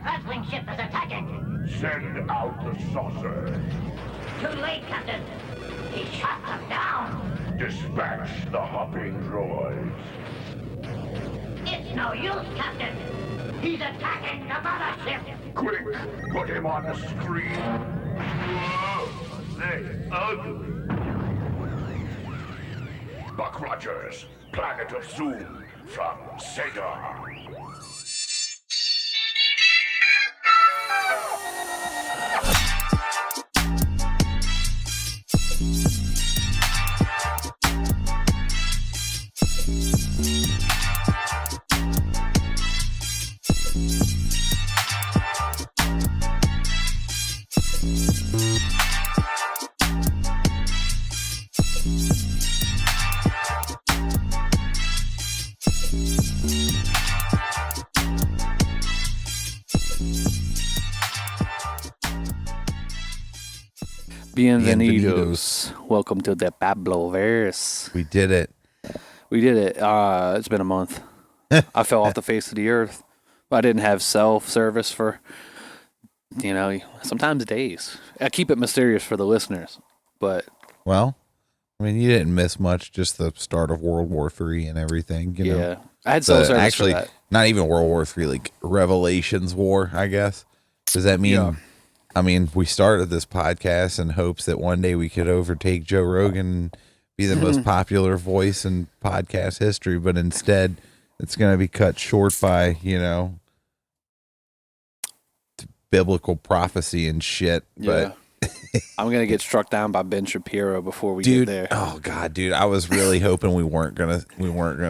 advanced-wing ship is attacking. Send out the saucer. Too late, Captain. He shot them down. Dispatch the hopping droids. It's no use, Captain. He's attacking the mothership. Quick, put him on the screen. They ugly. Buck Rogers, Planet of Zoom, from Sega. Bienvenidos. Welcome to the Pabloverse. We did it. We did it. It's been a month. I fell off the face of the earth. I didn't have self-service for, sometimes days. I keep it mysterious for the listeners, but... Well, I mean, you didn't miss much, just the start of World War III and everything, you know. Yeah, I had self-service actually, for that. not even World War III, like Revelations War, I guess. Does that mean... Yeah. I mean, we started this podcast in hopes that one day we could overtake Joe Rogan and be the most popular voice in podcast history, but instead it's going to be cut short by, biblical prophecy and shit. Yeah. But I'm going to get struck down by Ben Shapiro before we dude, get there. Oh God, dude. I was really hoping we weren't gonna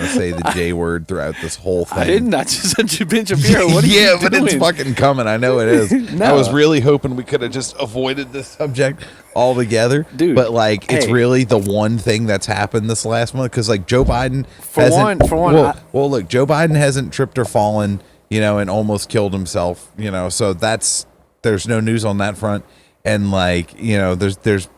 say the J word throughout this whole thing. I didn't. I just said Ben Shapiro. What are you doing? But it's fucking coming. I know it is. No. I was really hoping we could have just avoided this subject altogether. Dude. But it's hey. really the one thing that's happened this last month, because Joe Biden look, Joe Biden hasn't tripped or fallen, and almost killed himself, so there's no news on that front. And there's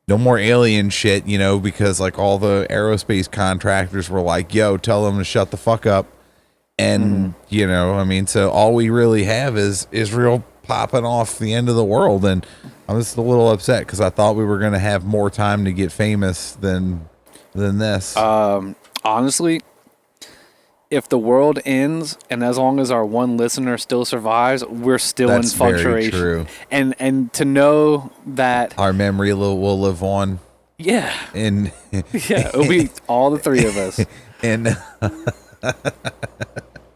no more alien shit, because all the aerospace contractors were like, yo, tell them to shut the fuck up. And, so all we really have is Israel popping off the end of the world. And I'm just a little upset because I thought we were going to have more time to get famous than this. Honestly, if the world ends and as long as our one listener still survives, we're still in functuration. Very true. And to know that our memory will live on. Yeah. And yeah, it'll be all the three of us. And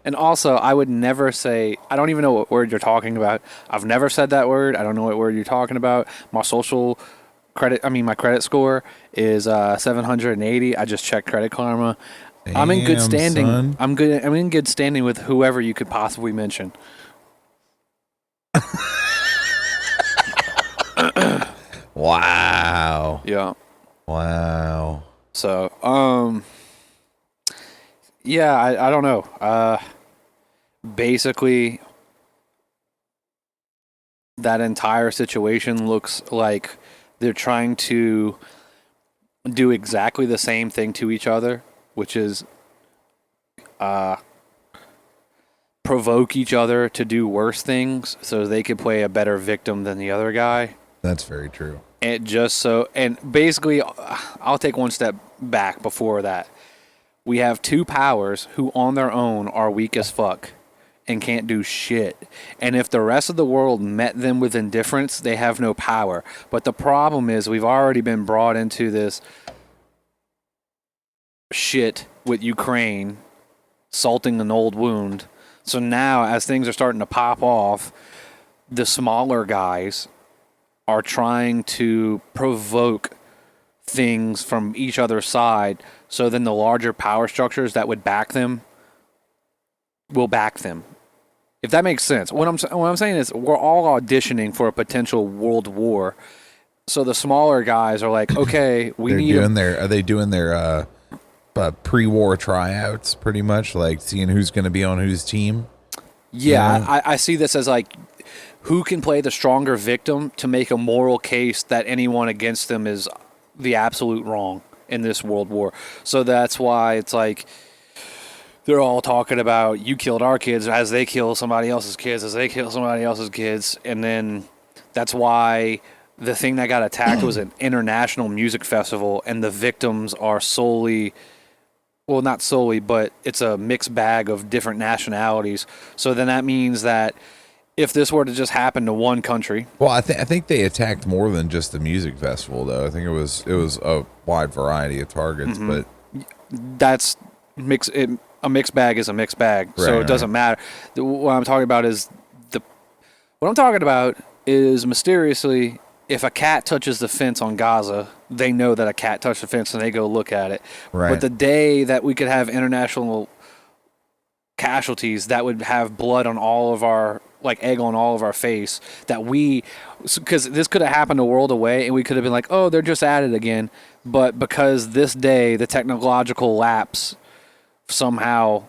and also, I would never say, I don't even know what word you're talking about. I've never said that word. I don't know what word you're talking about. My my credit score is 780. I just checked Credit Karma. Damn, I'm in good standing. Son. I'm in good standing with whoever you could possibly mention. Wow. Yeah. Wow. So, yeah, I don't know. Basically, that entire situation looks like they're trying to do exactly the same thing to each other, which is provoke each other to do worse things so they could play a better victim than the other guy. That's very true. And basically, I'll take one step back before that. We have two powers who on their own are weak as fuck and can't do shit. And if the rest of the world met them with indifference, they have no power. But the problem is we've already been brought into this shit with Ukraine salting an old wound. So now as things are starting to pop off, the smaller guys are trying to provoke things from each other's side, so then the larger power structures that would back them will back them. If that makes sense. What I'm saying is we're all auditioning for a potential world war. So the smaller guys are like, okay, are they doing their pre-war tryouts pretty much, like seeing who's going to be on whose team? Yeah, I see this as like who can play the stronger victim to make a moral case that anyone against them is the absolute wrong in this world war. So that's why it's like they're all talking about you killed our kids as they kill somebody else's kids, as they kill somebody else's kids. And then that's why the thing that got attacked was an international music festival, and the victims are solely, well, not solely, but it's a mixed bag of different nationalities. So then that means that if this were to just happen to one country. Well, I think they attacked more than just the music festival, though. I think it was a wide variety of targets, but that's a mixed bag is a mixed bag, so it doesn't matter. What I'm talking about is mysteriously, if a cat touches the fence on Gaza, they know that a cat touched the fence and they go look at it. Right. But the day that we could have international casualties that would have blood on all of our, like egg on all of our face, because this could have happened a world away and we could have been like, oh, they're just at it again. But because this day, the technological lapse somehow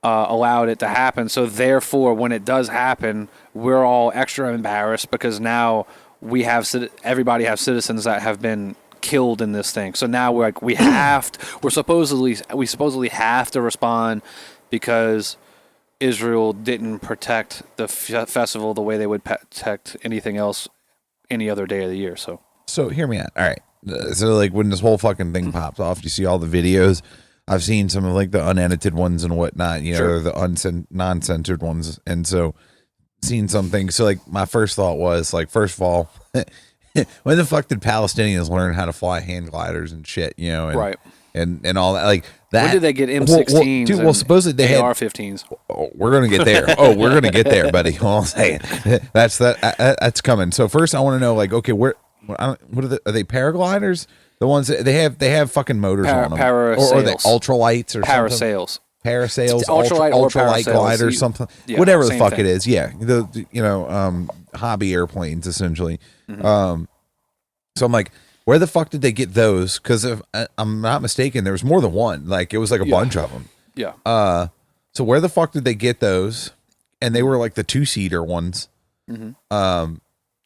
allowed it to happen. So therefore, when it does happen, we're all extra embarrassed because now everybody have citizens that have been killed in this thing. So now we supposedly have to respond because Israel didn't protect the festival the way they would protect anything else any other day of the year. So hear me out. All right. So like when this whole fucking thing pops off, you see all the videos. I've seen some of like the unedited ones and whatnot, or the non-censored ones. And so seen something. So like my first thought was like, first of all, when the fuck did Palestinians learn how to fly hand gliders and shit, and, right. And all that, like that. When did they get M16s? Well, supposedly they had AR-15s. Oh, we're gonna get there. We're gonna get there, buddy. All I'm saying, that's coming. So first, I want to know, like, okay, what are they paragliders? The ones that they have fucking motors on them, or are they ultralights or parasails? Parasails, ultralight glider, something, yeah, whatever the fuck thing. it is. Yeah, hobby airplanes essentially. Mm-hmm. So I'm like, where the fuck did they get those? Because if I'm not mistaken, there was more than one. Like it was like a bunch of them. Yeah. So where the fuck did they get those? And they were like the 2-seater ones. Mm-hmm.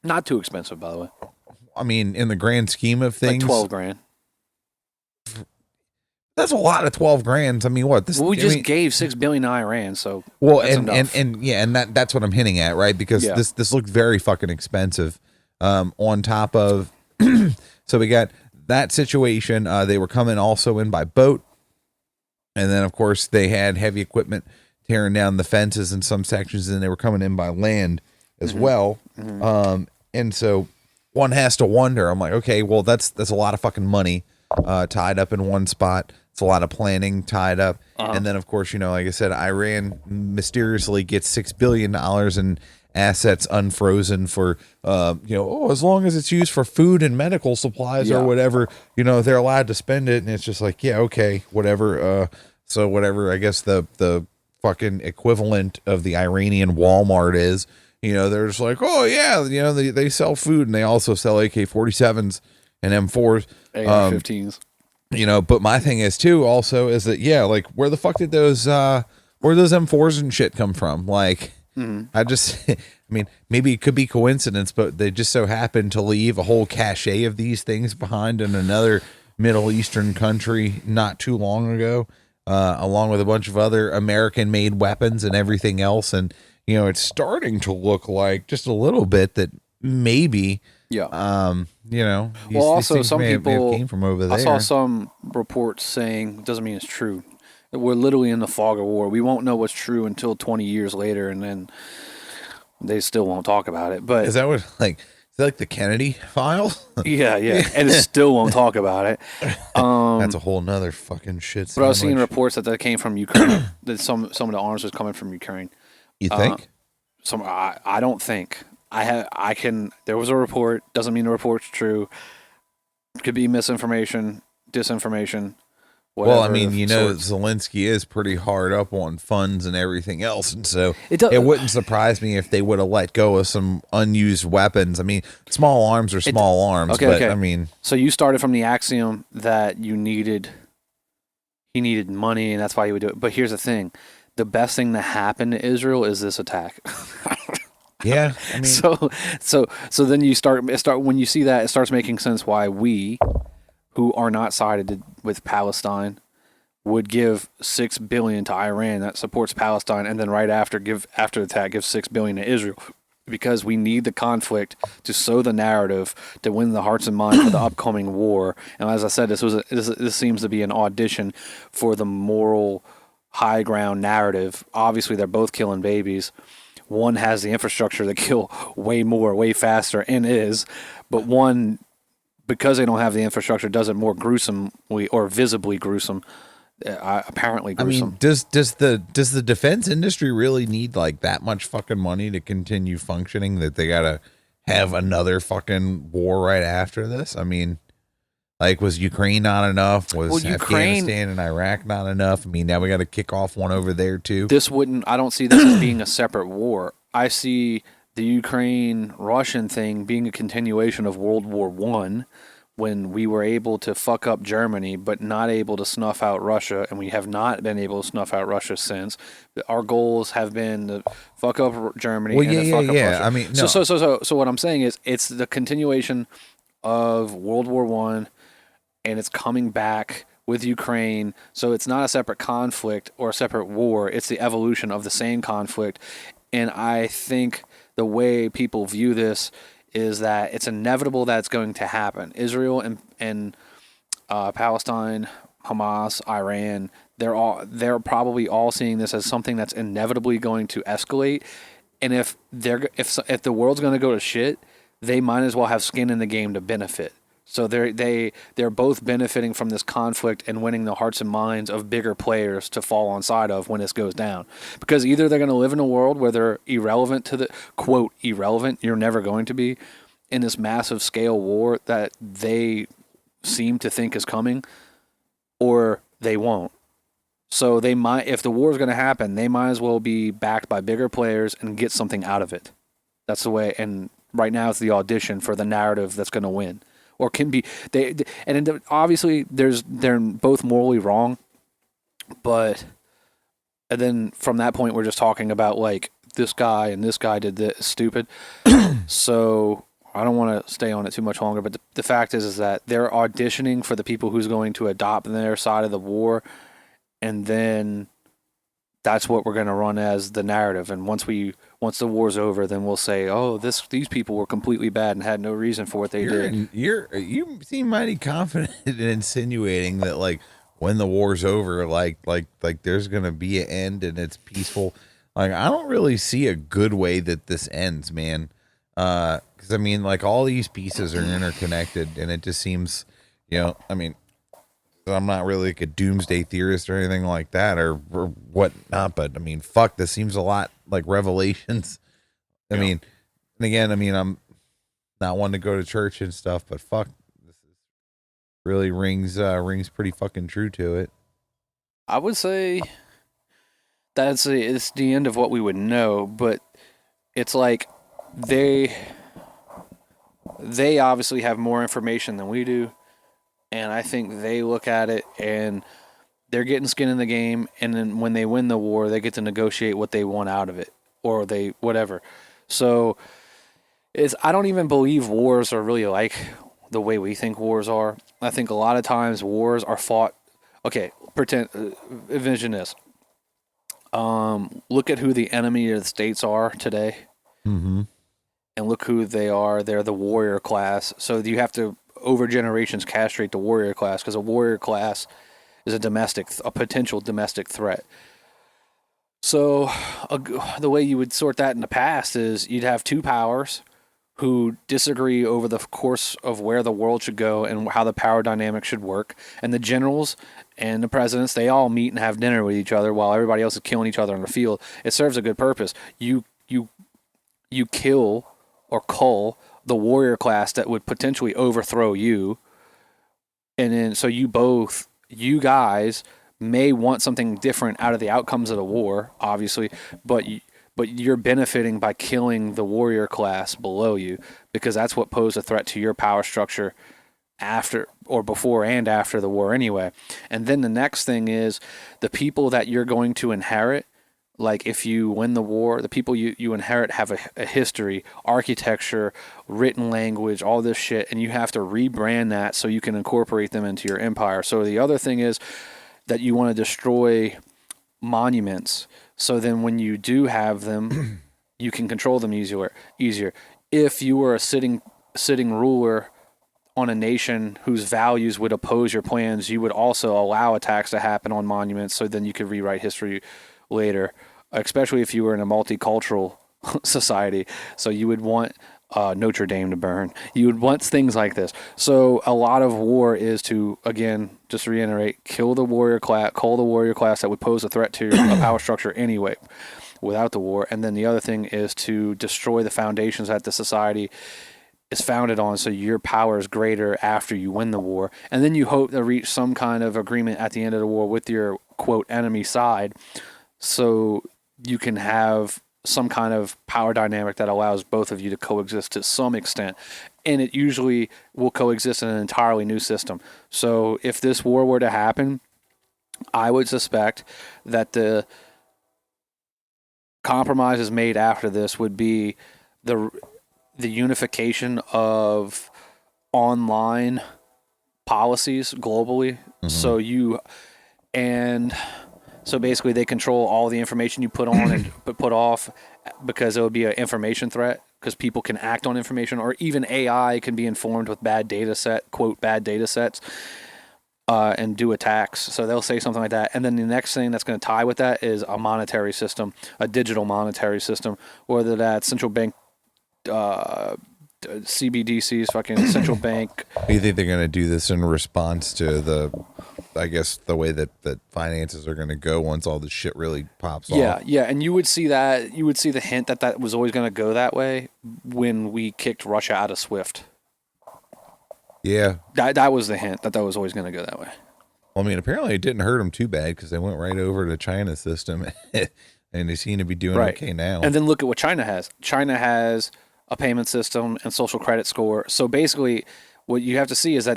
Not too expensive, by the way. I mean, in the grand scheme of things, like $12,000. That's a lot of $12,000. I mean, what? We just gave $6 billion to Iran, so and that's what I'm hinting at, right? Because this looked very fucking expensive. On top of, so we got that situation. They were coming also in by boat, and then of course they had heavy equipment tearing down the fences in some sections, and they were coming in by land as well. Mm-hmm. And so one has to wonder. I'm like, okay, well that's a lot of fucking money tied up in one spot. It's a lot of planning tied up. And then, of course, like I said, Iran mysteriously gets $6 billion in assets unfrozen for, as long as it's used for food and medical supplies or whatever, they're allowed to spend it. And it's just like, yeah, okay, whatever. So whatever, I guess the fucking equivalent of the Iranian Walmart is, they're just like, oh, yeah, they sell food and they also sell AK-47s and M4s. AR-15s. But my thing is too also is that like where the fuck did those M4s and shit come from? Like I mean maybe it could be coincidence, but they just so happened to leave a whole cache of these things behind in another Middle Eastern country not too long ago, along with a bunch of other American made weapons and everything else. And it's starting to look like just a little bit that maybe also some people came from over there. I saw some reports saying, doesn't mean it's true, that we're literally in the fog of war. We won't know what's true until 20 years later, and then they still won't talk about it. But is that what is that like the Kennedy files? yeah, and it still won't talk about it. That's a whole nother fucking shit. But I was seeing reports that came from Ukraine. That some of the arms was coming from Ukraine. You think? I don't think. There was a report, doesn't mean the report's true. Could be misinformation, disinformation, whatever. Well, I mean, Zelensky is pretty hard up on funds and everything else. And so it wouldn't surprise me if they would have let go of some unused weapons. I mean, small arms are small arms, but I mean. So you started from the axiom that he needed money and that's why he would do it. But here's the thing. The best thing that happened to Israel is this attack. Yeah, I mean, so then you start when you see that, it starts making sense why we, who are not sided with Palestine, would give $6 billion to Iran that supports Palestine, and then right after the attack give $6 billion to Israel, because we need the conflict to sow the narrative to win the hearts and minds for the upcoming war. And as I said, this seems to be an audition for the moral high ground narrative. Obviously, they're both killing babies. One has the infrastructure to kill way more, way faster, and is, but one, because they don't have the infrastructure, does it more gruesomely or visibly gruesome. Apparently gruesome. I mean, does the defense industry really need like that much fucking money to continue functioning that they gotta have another fucking war right after this? I mean, like, was Ukraine not enough? Was Afghanistan and Iraq not enough? I mean, now we got to kick off one over there too. I don't see this as being a separate war. I see the Ukraine-Russian thing being a continuation of World War I, when we were able to fuck up Germany, but not able to snuff out Russia, and we have not been able to snuff out Russia since. Our goals have been to fuck up Germany and to fuck up Russia. I mean, no. So what I'm saying is, it's the continuation of World War I, and it's coming back with Ukraine. So it's not a separate conflict or a separate war. It's the evolution of the same conflict. And I think the way people view this is that it's inevitable that it's going to happen. Israel and Palestine, Hamas, Iran, they're probably all seeing this as something that's inevitably going to escalate. And if the world's going to go to shit, they might as well have skin in the game to benefit. So they're both benefiting from this conflict and winning the hearts and minds of bigger players to fall on side of when this goes down. Because either they're going to live in a world where they're irrelevant to the, quote, irrelevant, you're never going to be, in this massive scale war that they seem to think is coming, or they won't. So they might, if the war is going to happen, they might as well be backed by bigger players and get something out of it. That's the way, and right now it's the audition for the narrative that's going to win. Or can be and obviously they're both morally wrong, but and then from that point we're just talking about like this guy and this guy did this stupid. So I don't want to stay on it too much longer, but the fact is that they're auditioning for the people who's going to adopt their side of the war, and then that's what we're going to run as the narrative. And once the war's over, then we'll say, oh, these people were completely bad and had no reason for what they did. You seem mighty confident in insinuating that like when the war's over, like there's going to be an end and it's peaceful. Like, I don't really see a good way that this ends, man. Because I mean, like, all these pieces are interconnected, and it just seems, I mean, I'm not really like a doomsday theorist or anything like that or whatnot, but I mean, fuck, this seems a lot like Revelations. I mean, and again, I mean, I'm not one to go to church and stuff, but fuck, this really rings pretty fucking true to it. I would say it's the end of what we would know, but it's like they obviously have more information than we do. And I think they look at it and they're getting skin in the game. And then when they win the war, they get to negotiate what they want out of it, or whatever. So I don't even believe wars are really like the way we think wars are. I think a lot of times wars are fought. Okay, envision this. Look at who the enemy of the states are today. Mm-hmm. And look who they are. They're the warrior class. So you have to, over generations, castrate the warrior class, because a warrior class is a potential domestic threat. So the way you would sort that in the past is you'd have two powers who disagree over the course of where the world should go and how the power dynamic should work. And the generals and the presidents, they all meet and have dinner with each other while everybody else is killing each other on the field. It serves a good purpose. You kill or cull the warrior class that would potentially overthrow you. And then so you guys may want something different out of the outcomes of the war, obviously, but you're benefiting by killing the warrior class below you, because that's what posed a threat to your power structure after or before and after the war anyway. And then the next thing is the people that you're going to inherit. Like, if you win the war, the people you inherit have a history, architecture, written language, all this shit, and you have to rebrand that so you can incorporate them into your empire. So the other thing is, that you want to destroy monuments. So then when you do have them, you can control them easier. If you were a sitting ruler on a nation whose values would oppose your plans, you would also allow attacks to happen on monuments, so then you could rewrite history later, especially if you were in a multicultural society. So you would want Notre Dame to burn. You would want things like this. So a lot of war is to, again, just to reiterate, kill the warrior class, call the warrior class that would pose a threat to a power structure anyway without the war. And then the other thing is to destroy the foundations that the society is founded on, so your power is greater after you win the war. And then you hope to reach some kind of agreement at the end of the war with your, quote, enemy side, so you can have some kind of power dynamic that allows both of you to coexist to some extent. And it usually will coexist in an entirely new system. So if this war were to happen, I would suspect that the compromises made after this would be the unification of online policies globally. So basically they control all the information you put on and put off, because it would be an information threat, because people can act on information, or even AI can be informed with bad data sets, and do attacks. So they'll say something like that. And then the next thing that's going to tie with that is a monetary system, a digital monetary system, whether that's central bank CBDCs, fucking central bank. Do you think they're going to do this in response to the way that finances are going to go once all this shit really pops off? Yeah, and you would see that. You would see the hint that was always going to go that way when we kicked Russia out of SWIFT. Yeah, that was the hint that was always going to go that way. Well, I mean, apparently it didn't hurt them too bad, because they went right over to China's system, and they seem to be doing okay now. And then look at what China has. China has a payment system and social credit score. So basically, what you have to see is that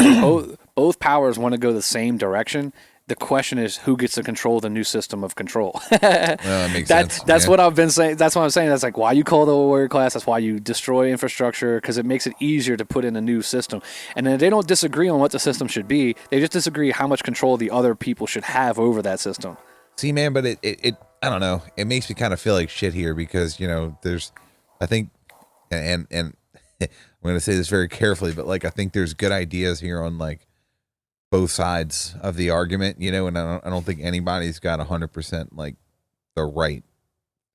both powers want to go the same direction. The question is, who gets to control the new system of control? Well, that makes sense. That's what I've been saying. That's what I'm saying. That's like why you call the warrior class. That's why you destroy infrastructure, because it makes it easier to put in a new system. And then they don't disagree on what the system should be. They just disagree how much control the other people should have over that system. See, man, but it I don't know. It makes me kind of feel like shit here, because, there's, I think, and I'm going to say this very carefully, but like, I think there's good ideas here on like both sides of the argument, and I don't think anybody's got 100% like the right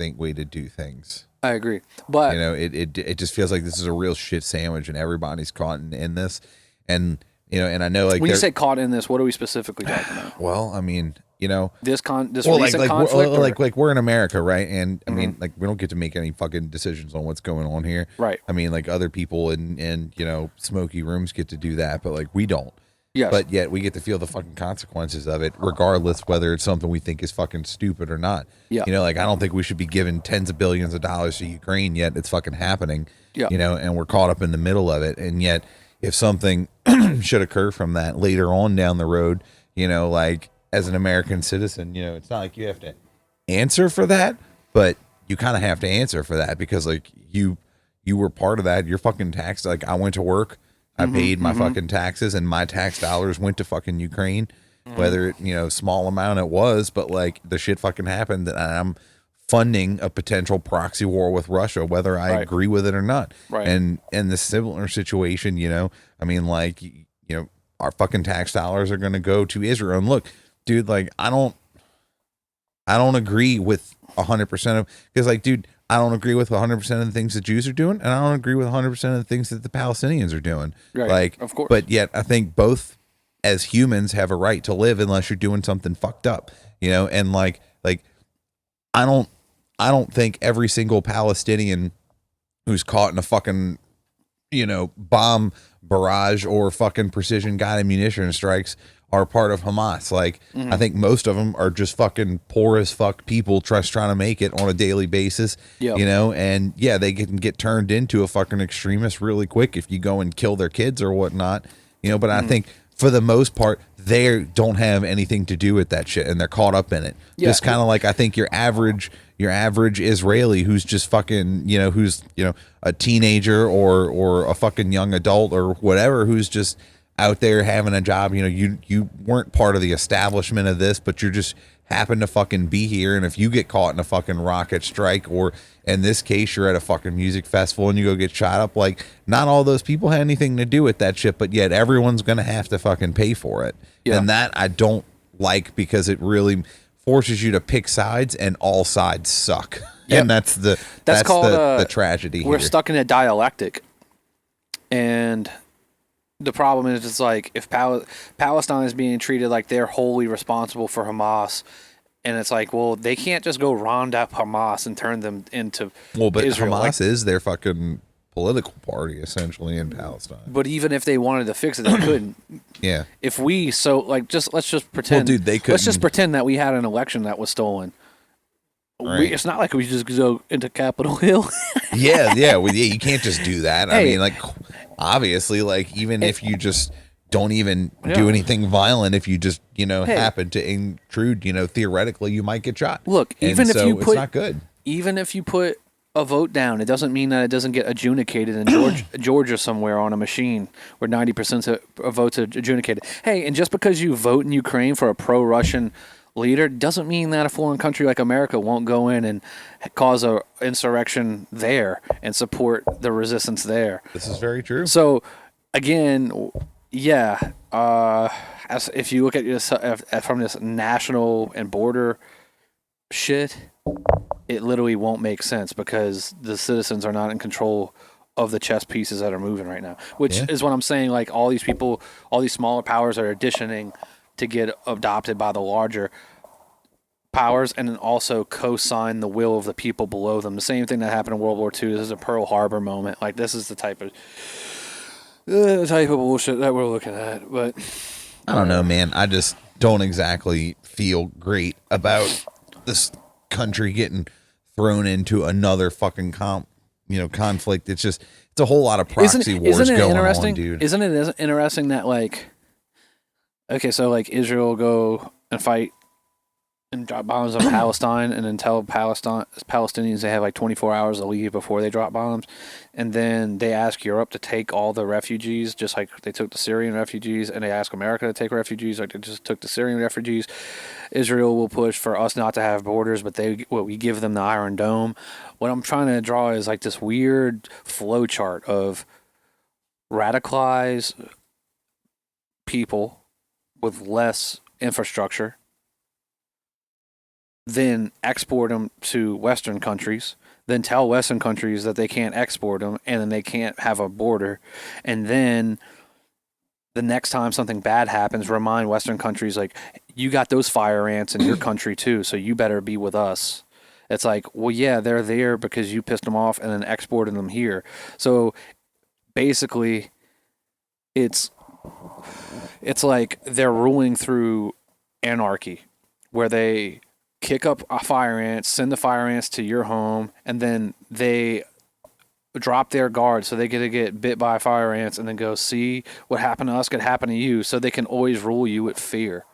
way to do things. I agree, but it just feels like this is a real shit sandwich, and everybody's caught in this, and and I know, like, when you say caught in this, what are we specifically talking about? Well, I mean, this recent conflict, like we're in America, right? And I mean, like, we don't get to make any fucking decisions on what's going on here, right? I mean, like, other people in smoky rooms get to do that, but like, we don't. Yes. But yet we get to feel the fucking consequences of it, regardless whether it's something we think is fucking stupid or not. Yeah. Like, I don't think we should be giving tens of billions of dollars to Ukraine, yet it's fucking happening. Yeah. And we're caught up in the middle of it, and yet if something should occur from that later on down the road, like, as an American citizen, it's not like you have to answer for that, but you kind of have to answer for that, because like you were part of that. You're fucking taxed. Like, I went to work, I paid my fucking taxes, and my tax dollars went to fucking Ukraine, whether it, small amount it was, but like, the shit fucking happened, and I'm funding a potential proxy war with Russia, whether I agree with it or not. Right. And in the similar situation, I mean, like, our fucking tax dollars are going to go to Israel. And look, dude, like, I don't agree with 100% of, because like, dude, I don't agree with 100% of the things the Jews are doing, and I don't agree with 100% of the things that the Palestinians are doing. Right. Like, of course. But yet I think both as humans have a right to live unless you're doing something fucked up, and like I don't think every single Palestinian who's caught in a fucking, bomb barrage or fucking precision guided munition strikes are part of Hamas. Like, I think most of them are just fucking poor as fuck people trying to make it on a daily basis, and yeah, they can get turned into a fucking extremist really quick if you go and kill their kids or whatnot, but I think for the most part, they don't have anything to do with that shit, and they're caught up in it. Yeah. Just kind of like, I think your average Israeli who's just fucking, who's, a teenager or a fucking young adult or whatever, who's just out there having a job. You weren't part of the establishment of this, but you're just happen to fucking be here. And if you get caught in a fucking rocket strike, or in this case, you're at a fucking music festival and you go get shot up, like, not all those people had anything to do with that shit, but yet everyone's going to have to fucking pay for it. Yeah. And that I don't like, because it really forces you to pick sides, and all sides suck. Yep. And that's the tragedy here. We're stuck in a dialectic. And the problem is, it's like, if Palestine is being treated like they're wholly responsible for Hamas, and it's like, well, they can't just go round up Hamas and turn them into Israel. Hamas is their fucking political party, essentially, in Palestine. But even if they wanted to fix it, they couldn't. Yeah. If we let's just pretend. Well, dude, they couldn't. Let's just pretend that we had an election that was stolen. Right. It's not like we just go into Capitol Hill. Yeah. You can't just do that. Hey, I mean, like, obviously, like, even if you just don't even do anything violent, if you just, happen to intrude, theoretically, you might get shot. Look, it's not good. Even if you put a vote down, it doesn't mean that it doesn't get adjudicated in Georgia somewhere on a machine where 90% of votes are adjudicated. Hey, and just because you vote in Ukraine for a pro-Russian leader doesn't mean that a foreign country like America won't go in and cause a insurrection there and support the resistance there. This is very true. So, again, as if you look at this from this national and border shit, it literally won't make sense, because the citizens are not in control of the chess pieces that are moving right now, which is what I'm saying. Like, all these people, all these smaller powers are auditioning to get adopted by the larger powers, and then also co-sign the will of the people below them. The same thing that happened in World War II. This is a Pearl Harbor moment. Like, this is the type of bullshit that we're looking at. But I don't know, man. I just don't exactly feel great about this country getting thrown into another fucking conflict. It's a whole lot of proxy wars going on, dude. Isn't it interesting that, like, okay, so, like, Israel will go and fight and drop bombs on Palestine, and then tell Palestinians they have like 24 hours to leave before they drop bombs, and then they ask Europe to take all the refugees, just like they took the Syrian refugees, and they ask America to take refugees, like they just took the Syrian refugees. Israel will push for us not to have borders, but we give them the Iron Dome. What I'm trying to draw is like this weird flow chart of radicalized people with less infrastructure, then export them to Western countries, then tell Western countries that they can't export them, and then they can't have a border. And then the next time something bad happens, remind Western countries, like, you got those fire ants in your country too, so you better be with us. It's like, well, yeah, they're there because you pissed them off, and then exported them here. So basically, it's like they're ruling through anarchy, where they kick up fire ants, send the fire ants to your home, and then they drop their guard, so they get bit by fire ants, and then go, see, what happened to us could happen to you, so they can always rule you with fear.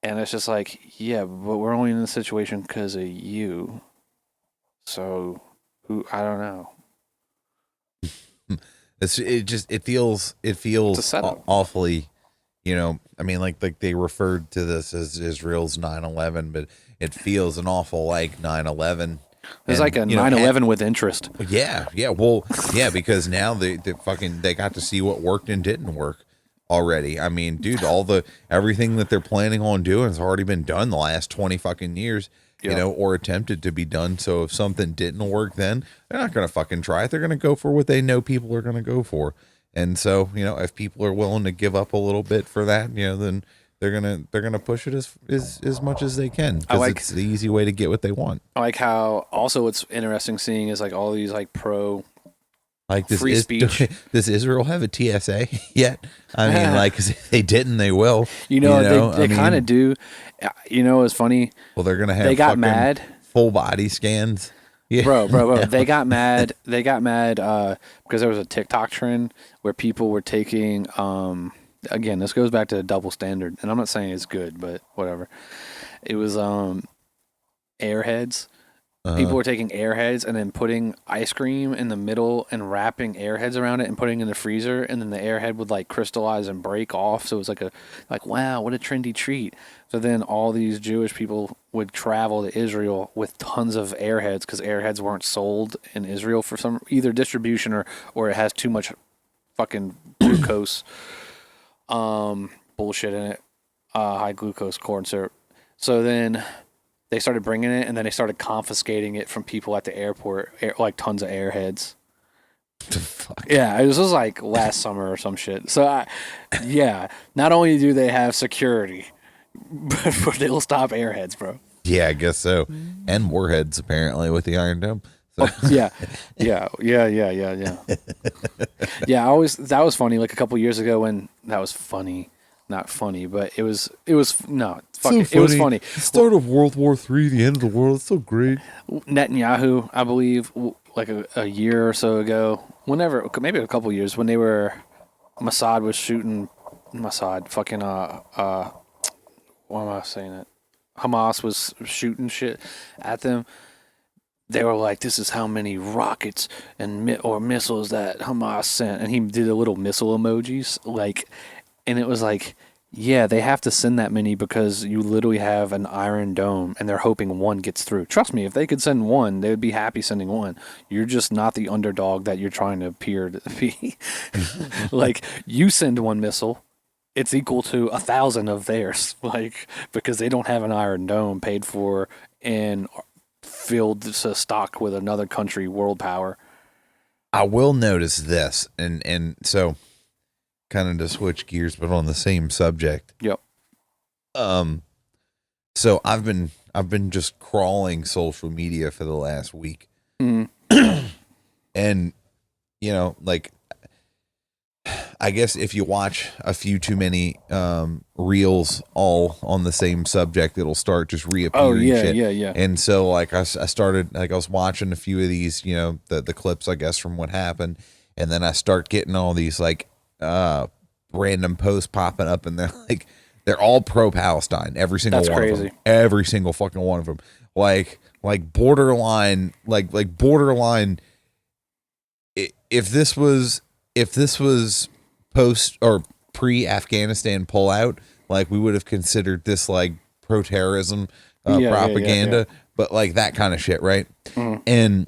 And it's just like, yeah, but we're only in this situation because of you. So, I don't know. It feels awfully, I mean, like they referred to this as Israel's 9/11, but it feels an awful like 9/11. It's like a 9/11 with interest. Yeah. Well, yeah, because now they got to see what worked and didn't work already. I mean, dude, everything that they're planning on doing has already been done the last 20 fucking years, or attempted to be done. So if something didn't work then, they're not going to fucking try it. They're going to go for what they know people are going to go for. And so, if people are willing to give up a little bit for that, then they're gonna push it as much as they can, because it's the easy way to get what they want. I like how also what's interesting seeing is like all these like pro free speech. Does Israel have a TSA yet? I mean, like, 'cause if they didn't, they will. They kind of do. It's funny. Well, they're gonna have. They got mad. Full body scans. Yeah. Bro. They got mad. Because there was a TikTok trend where people were taking. Again, this goes back to the double standard, and I'm not saying it's good, but whatever. It was Airheads, People were taking Airheads and then putting ice cream in the middle and wrapping Airheads around it and putting it in the freezer, and then the Airhead would like crystallize and break off. So it was like wow, what a trendy treat. So then all these Jewish people would travel to Israel with tons of Airheads because Airheads weren't sold in Israel for some either distribution or it has too much fucking glucose bullshit in it, high glucose corn syrup. So then they started bringing it, and then they started confiscating it from people at the airport, like tons of Airheads. Fuck. Yeah, this was like last summer or some shit. So, not only do they have security, but they'll stop Airheads, bro. Yeah, I guess so. And Warheads, apparently, with the Iron Dome. So. Yeah. Yeah, that was funny. Like a couple years ago when that was funny. Not funny, but it was no, fuck it. It was funny. The start of World War III, the end of the world. It's so great. Netanyahu, I believe, like a year or so ago, maybe a couple years, when Mossad was shooting, fucking, why am I saying it? Hamas was shooting shit at them. They were like, this is how many rockets or missiles that Hamas sent. And he did a little missile emojis, and it was like, yeah, they have to send that many because you literally have an Iron Dome and they're hoping one gets through. Trust me, if they could send one, they would be happy sending one. You're just not the underdog that you're trying to appear to be. Like, you send one missile, it's equal to 1,000 of theirs, because they don't have an Iron Dome paid for and filled to stock with another country world power. I will notice this, and so kind of to switch gears, but on the same subject. Yep. So I've been just crawling social media for the last week, and like, I guess if you watch a few too many reels all on the same subject, it'll start just reappearing. Oh yeah, shit. yeah. And so like I started, like I was watching a few of these, the clips, I guess, from what happened, and then I start getting all these like random posts popping up, and they're all pro Palestine, every single That's one crazy. of them, every single fucking one of them, like borderline, like borderline. If this was post or pre-Afghanistan pullout, like we would have considered this like pro-terrorism propaganda, but like that kind of shit, right? And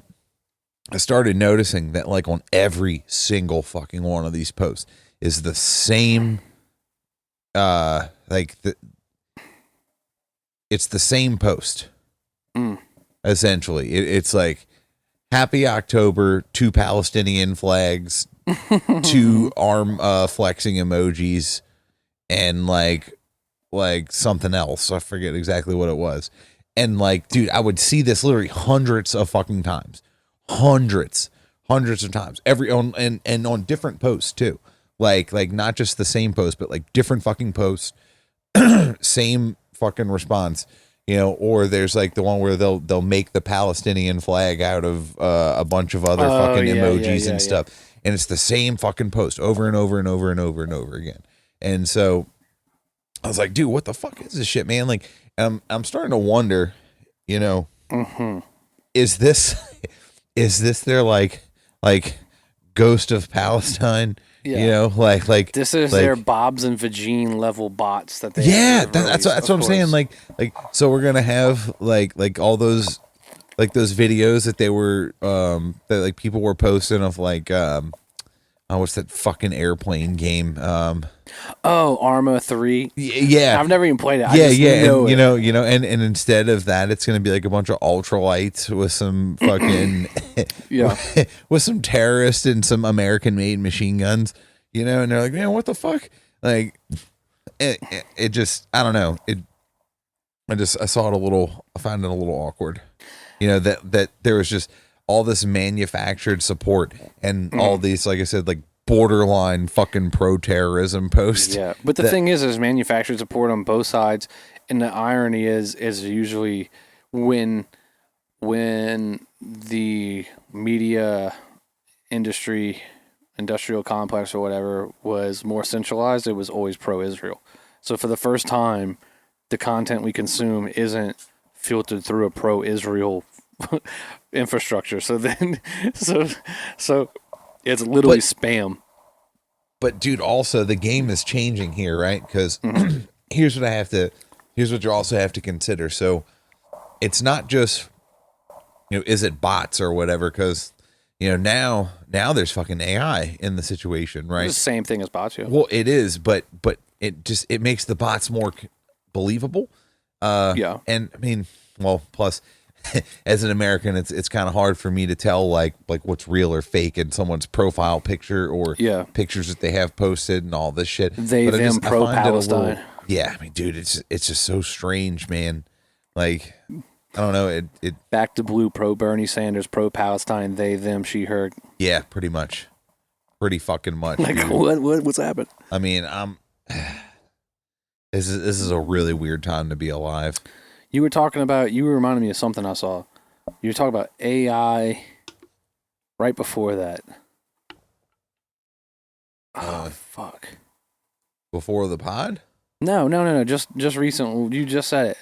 I started noticing that like on every single fucking one of these posts is the same, it's the same post. Essentially, it's like Happy October, 2 Palestinian flags, 2 arm flexing emojis, and like something else. I forget exactly what it was. And like, dude, I would see this literally hundreds of fucking times. Hundreds of times. And on different posts too. Like not just the same post, but like different fucking posts, same fucking response. Or there's like the one where they'll make the Palestinian flag out of a bunch of other fucking emojis and stuff. And it's the same fucking post over and over and over and over and over again. And so I was like, dude, what the fuck is this shit, man? Like, I'm starting to wonder, is this their like Ghost of Palestine? Yeah. Like this is their Bob's and Vagine level bots that they. Yeah, that's what I'm saying. Like, so we're gonna have like all those like those videos that they were that like people were posting of like what's that fucking airplane game? Arma 3. Yeah, I've never even played it. And instead of that, it's gonna be like a bunch of ultralights with some fucking with some terrorists and some American-made machine guns, and they're like, man, what the fuck? Like, it just, I don't know. I saw it I found it a little awkward, that there was just all this manufactured support and all these, like I said, like borderline fucking pro-terrorism posts. Yeah, but the thing is, there's manufactured support on both sides, and the irony is usually when the media industrial complex or whatever was more centralized, it was always pro-Israel. So for the first time, the content we consume isn't filtered through a pro-Israel infrastructure. So then, so it's literally spam. But dude, also the game is changing here, right? Because here's what you also have to consider. So it's not just, is it bots or whatever? Because now there's fucking AI in the situation, right? It's the same thing as bots. Yeah. Well, it is, but it makes the bots more believable. Yeah. And I mean, well, plus as an American, it's kind of hard for me to tell like what's real or fake in someone's profile picture or pictures that they have posted and all this shit. Them pro-Palestine. Yeah, I mean, dude, it's just so strange, man. Like, I don't know. It back to blue, pro Bernie Sanders, pro Palestine, they, them, she, her. Yeah, pretty much. Pretty fucking much. Like, dude. What's happened? I mean, this is a really weird time to be alive. You were reminding me of something I saw. You were talking about AI right before that. Oh, fuck. Before the pod? No. Just recently. You just said it.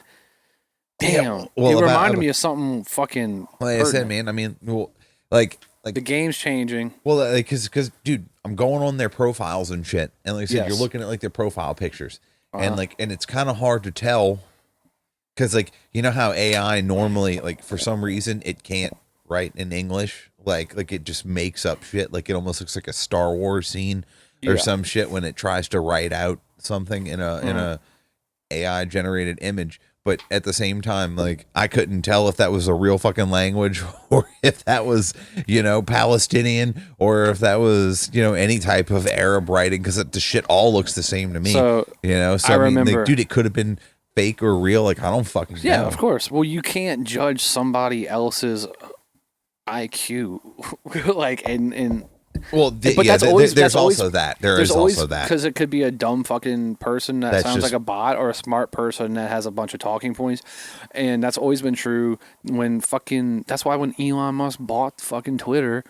Damn. Yeah, well, it reminded me of something fucking. Like I said, man. I mean, well, like the game's changing. Well, like, because dude, I'm going on their profiles and shit, and like I said, you're looking at like their profile pictures, and it's kind of hard to tell, because like how AI normally, like, for some reason it can't write in English, like it just makes up shit, like it almost looks like a Star Wars scene or some shit when it tries to write out something in a AI generated image. But at the same time, like, I couldn't tell if that was a real fucking language or if that was, Palestinian or if that was, any type of Arab writing, because the shit all looks the same to me. So I remember, like, dude, it could have been fake or real. Like, I don't fucking know. Yeah, of course. Well, you can't judge somebody else's IQ, like, and well, but that's always, there's also that. There's also that. Because it could be a dumb fucking person that sounds like a bot, or a smart person that has a bunch of talking points. And that's always been true that's why when Elon Musk bought fucking Twitter.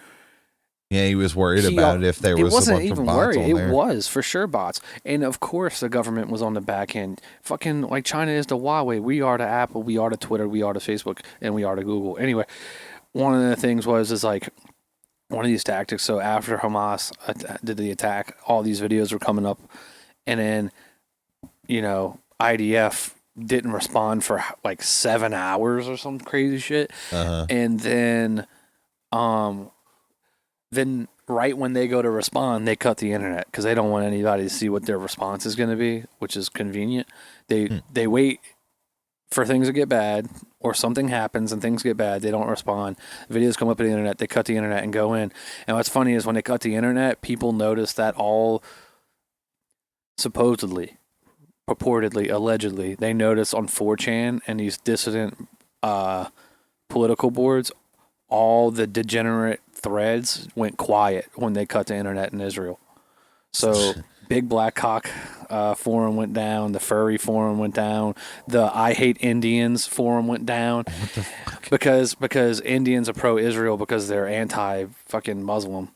Yeah, he was worried about it if there was a bunch of bots on there. It was, for sure, bots. And of course the government was on the back end. Fucking, like, China is to Huawei. We are to Apple. We are to Twitter. We are to Facebook. And we are to Google. Anyway, one of the things is like, one of these tactics. So after Hamas did the attack, all these videos were coming up, and then, IDF didn't respond for like 7 hours or some crazy shit. And then right when they go to respond, they cut the internet because they don't want anybody to see what their response is going to be, which is convenient. They wait for things to get bad, or something happens and things get bad, they don't respond. Videos come up on the internet, they cut the internet and go in. And what's funny is when they cut the internet, people notice that all supposedly, purportedly, allegedly, they notice on 4chan and these dissident political boards, all the degenerate threads went quiet when they cut the internet in Israel. So Big Black Cock forum went down. The furry forum went down. The I Hate Indians forum went down. What the fuck? Because Indians are pro-Israel because they're anti-fucking Muslim,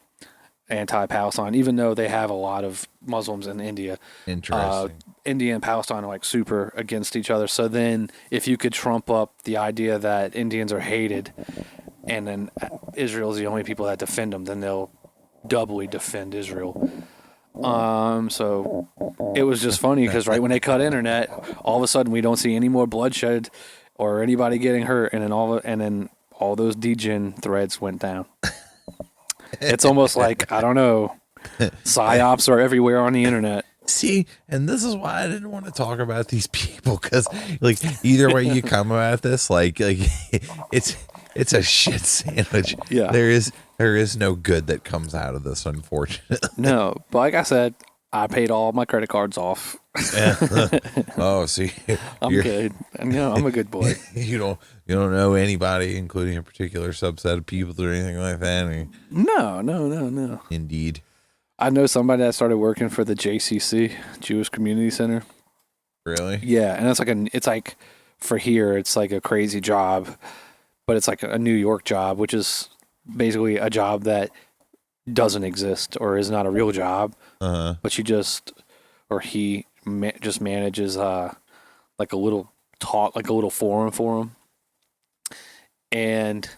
anti-Palestine, even though they have a lot of Muslims in India. Interesting. India and Palestine are like super against each other. So then if you could trump up the idea that Indians are hated and then Israel is the only people that defend them, then they'll doubly defend Israel. So it was just funny because right when they cut internet, all of a sudden we don't see any more bloodshed or anybody getting hurt, and then all those degen threads went down. It's almost like, I don't know, psyops are everywhere on the internet. See, and this is why I didn't want to talk about these people, because like either way you come about this, like it's a shit sandwich. Yeah, there is no good that comes out of this, unfortunately. No, but like I said, I paid all my credit cards off. Oh, see, I'm good. No, I'm a good boy. You don't know anybody, including a particular subset of people or anything like that. No. Indeed. I know somebody that started working for the JCC, Jewish Community Center. Really? Yeah, and it's like for here, it's like a crazy job, but it's like a New York job, which is basically a job that doesn't exist or is not a real job. But he just manages like a little talk, like a little forum for him. and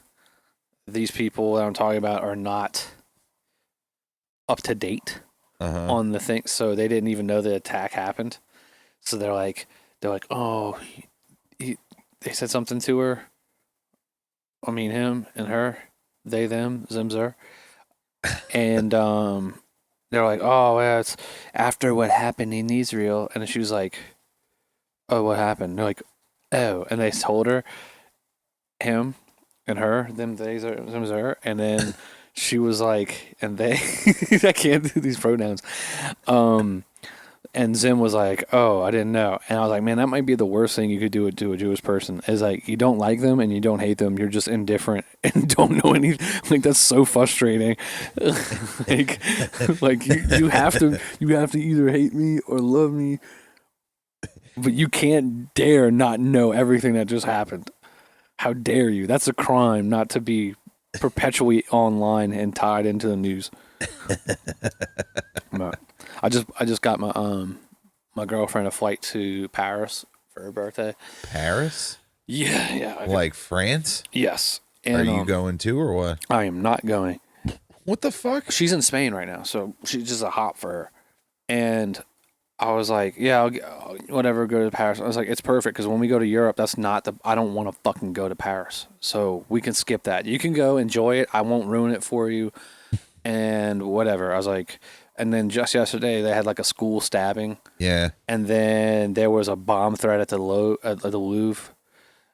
these people that I'm talking about are not up to date on the thing, so they didn't even know the attack happened. So they're like, oh, they said something to her. I mean, him and her, they, them, Zimzer, and they're like, oh, well, it's after what happened in Israel, and she was like, oh, what happened? They're like, oh, and they told her, him and her, them, they, Zimzer, and then. She was like, and they, I can't do these pronouns. And Zim was like, oh, I didn't know. And I was like, man, that might be the worst thing you could do to a Jewish person. Is like, you don't like them and you don't hate them. You're just indifferent and don't know anything. Like, that's so frustrating. like you have to either hate me or love me, but you can't dare not know everything that just happened. How dare you? That's a crime not to be perpetually online and tied into the news. But I just got my girlfriend a flight to Paris for her birthday. Paris? Yeah. Like France? Yes. And, are you going to or what? I am not going. What the fuck? She's in Spain right now, so she's just a hop for her. And I was like, yeah, I'll whatever, go to Paris. I was like, it's perfect because when we go to Europe, I don't want to fucking go to Paris. So we can skip that. You can go enjoy it. I won't ruin it for you and whatever. I was like, and then just yesterday they had like a school stabbing. Yeah. And then there was a bomb threat at the Louvre.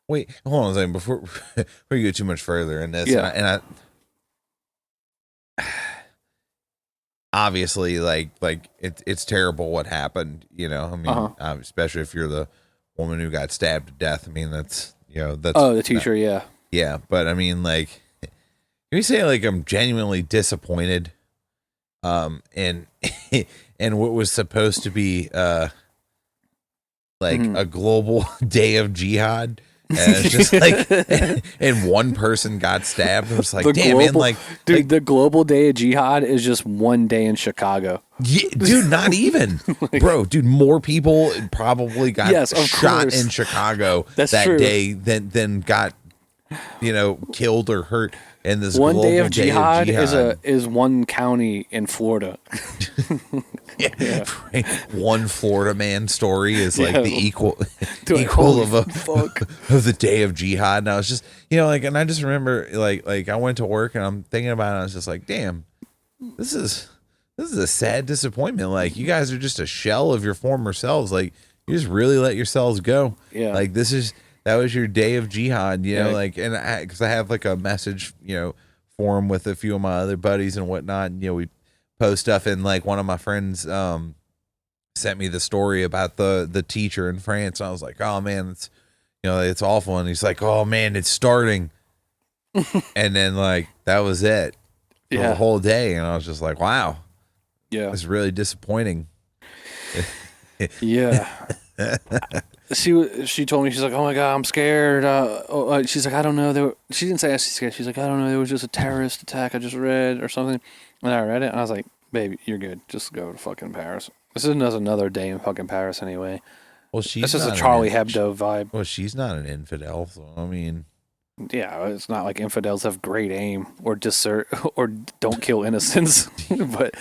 Wait, hold on a second before you go too much further in this. Yeah. And I obviously, like it's terrible what happened. You know, I mean, especially if you're the woman who got stabbed to death. I mean, that's the teacher, yeah. But I mean, like, can you say like I'm genuinely disappointed, and and what was supposed to be like a global day of jihad. And it's just like, and one person got stabbed. I was like, damn, man, like, dude, the global day of jihad is just one day in Chicago. Yeah, dude, not even, bro, dude, more people probably got shot in Chicago that day than got, killed or hurt in this one global day of jihad. Is one county in Florida. Yeah. One Florida man story is like the equal of the day of jihad. And I was just, and I just remember like I went to work and I'm thinking about it. And I was just like, damn, this is a sad disappointment. Like, you guys are just a shell of your former selves. Like, you just really let yourselves go. Yeah. Like, that was your day of jihad, like, and because I have like a message, forum with a few of my other buddies and whatnot. And, we post stuff, and like one of my friends sent me the story about the teacher in France. And I was like, oh man, it's awful. And he's like, oh man, it's starting. And then like that was it for the whole day. And I was just like, wow. Yeah. It's really disappointing. Yeah. She told me, she's like, oh my God, I'm scared. She's like, I don't know. She didn't say she's scared. She's like, I don't know. There was just a terrorist attack I just read or something. And I read it and I was like, baby, you're good. Just go to fucking Paris. This isn't another day in fucking Paris anyway. Well, she's just a Charlie Hebdo vibe. Well, she's not an infidel, so I mean, yeah, it's not like infidels have great aim or don't kill innocents. But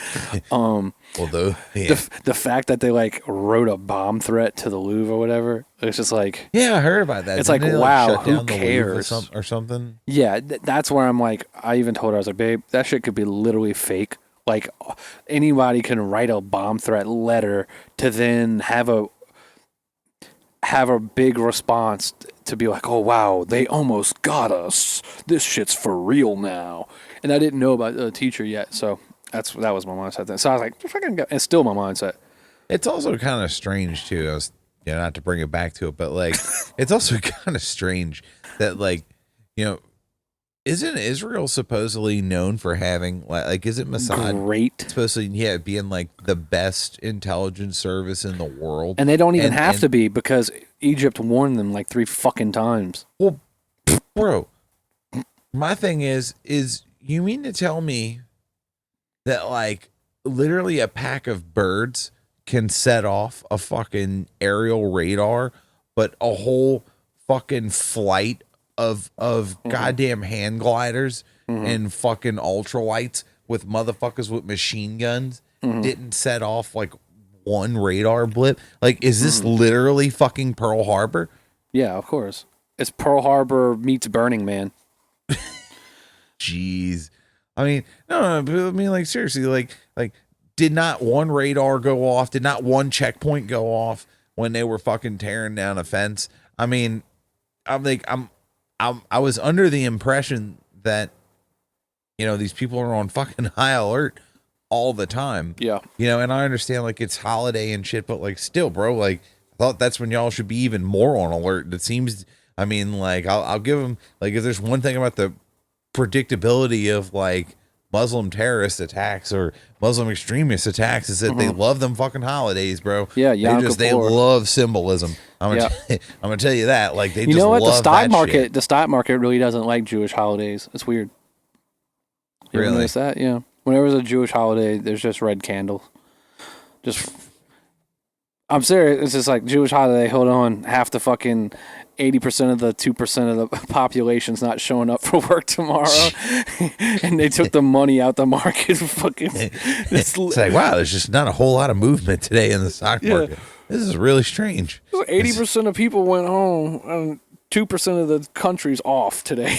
the fact that they like wrote a bomb threat to the Louvre or whatever, it's just like, yeah, I heard about that. It's like, wow, who cares or something? Yeah, that's where I'm like, I even told her, I was like, babe, that shit could be literally fake. Like, anybody can write a bomb threat letter to then have a big response to be like, oh wow, they almost got us. This shit's for real now. And I didn't know about the teacher yet, so that was my mindset then. So I was like, fucking go. It's still my mindset. It's also kind of strange too. I was, not to bring it back to it, but like, it's also kind of strange that like, isn't Israel supposedly known for having like is it Mossad supposed to being like the best intelligence service in the world? And they don't even have to be, because Egypt warned them like 3 fucking times. Well, bro, my thing is you mean to tell me that like literally a pack of birds can set off a fucking aerial radar, but a whole fucking flight of goddamn hand gliders and fucking ultralights with motherfuckers with machine guns didn't set off like one radar blip? Like, is this literally fucking Pearl Harbor? Yeah, of course. It's Pearl Harbor meets Burning Man. Jeez. I mean, no, but I mean, like, seriously, like, did not one radar go off? Did not one checkpoint go off when they were fucking tearing down a fence? I mean, I was under the impression that, you know, these people are on fucking high alert all the time. Yeah. You know, and I understand, like, it's holiday and shit, but, like, still, bro, like, I thought that's when y'all should be even more on alert. It seems, I mean, like, I'll give them, like, if there's one thing about the predictability of, like, Muslim terrorist attacks or Muslim extremist attacks is that they love them fucking holidays, bro. Yeah, they love symbolism. I'm gonna tell you that. Like, they you know what? love the stock market really doesn't like Jewish holidays. It's weird. You ever notice that? Yeah. Whenever there's a Jewish holiday, there's just red candles. I'm serious. It's just like Jewish holiday. Hold on, half the fucking 80% of the 2% of the population's not showing up for work tomorrow, and they took the money out the market. Fucking, it's like, wow, there's just not a whole lot of movement today in the stock market. This is really strange. 80% of people went home, and 2% of the country's off today.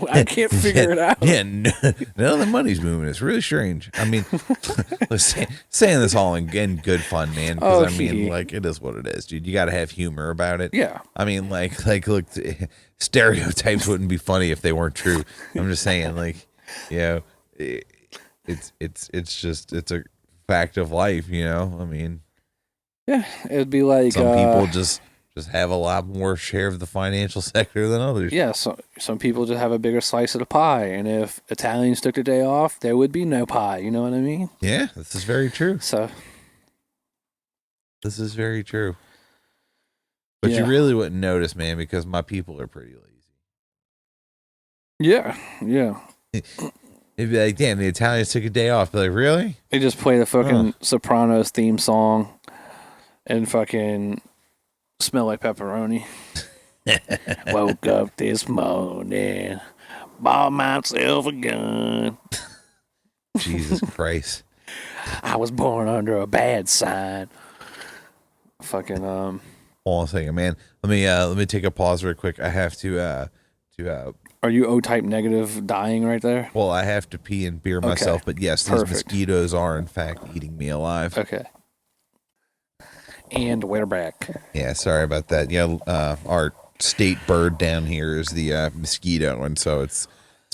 I can't figure it out. Yeah, none of the money's moving. It's really strange. I mean, saying this all in good fun, man. Because I mean, like, it is what it is, dude. You got to have humor about it. Yeah. I mean, like, look, stereotypes wouldn't be funny if they weren't true. I'm just saying, like, you know, it's a fact of life. You know, I mean, yeah, it'd be like some people just have a lot more share of the financial sector than others. Yeah, so some people just have a bigger slice of the pie, and if Italians took the day off, there would be no pie. You know what I mean? Yeah, this is very true. So, this is very true. But you really wouldn't notice, man, because my people are pretty lazy. Yeah. It'd be like, damn, the Italians took a day off. Be like, really? They just play the fucking Sopranos theme song and fucking smell like pepperoni. Woke up this morning, bought myself a gun. Jesus Christ. I was born under a bad sign. Fucking Hold on a second, man. Let me take a pause real quick. I have to Are you O-type negative dying right there? Well, I have to pee and beer myself, but yes, these mosquitoes are in fact eating me alive. Okay. And we're back. Yeah, sorry about that. Yeah, our state bird down here is the mosquito, and so it's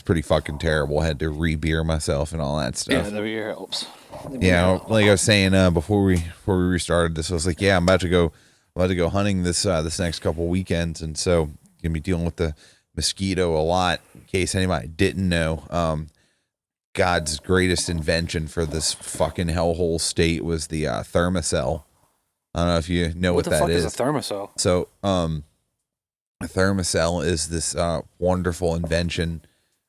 pretty fucking terrible. I had to re-beer myself and all that stuff. Yeah, the beer helps. Like I was saying before we restarted this, I was like, yeah, I'm about to go hunting this next couple weekends, and so gonna be dealing with the mosquito a lot. In case anybody didn't know, God's greatest invention for this fucking hellhole state was the thermocell. I don't know if you know what that is. What the fuck is a thermocell? So, a thermocell is this wonderful invention.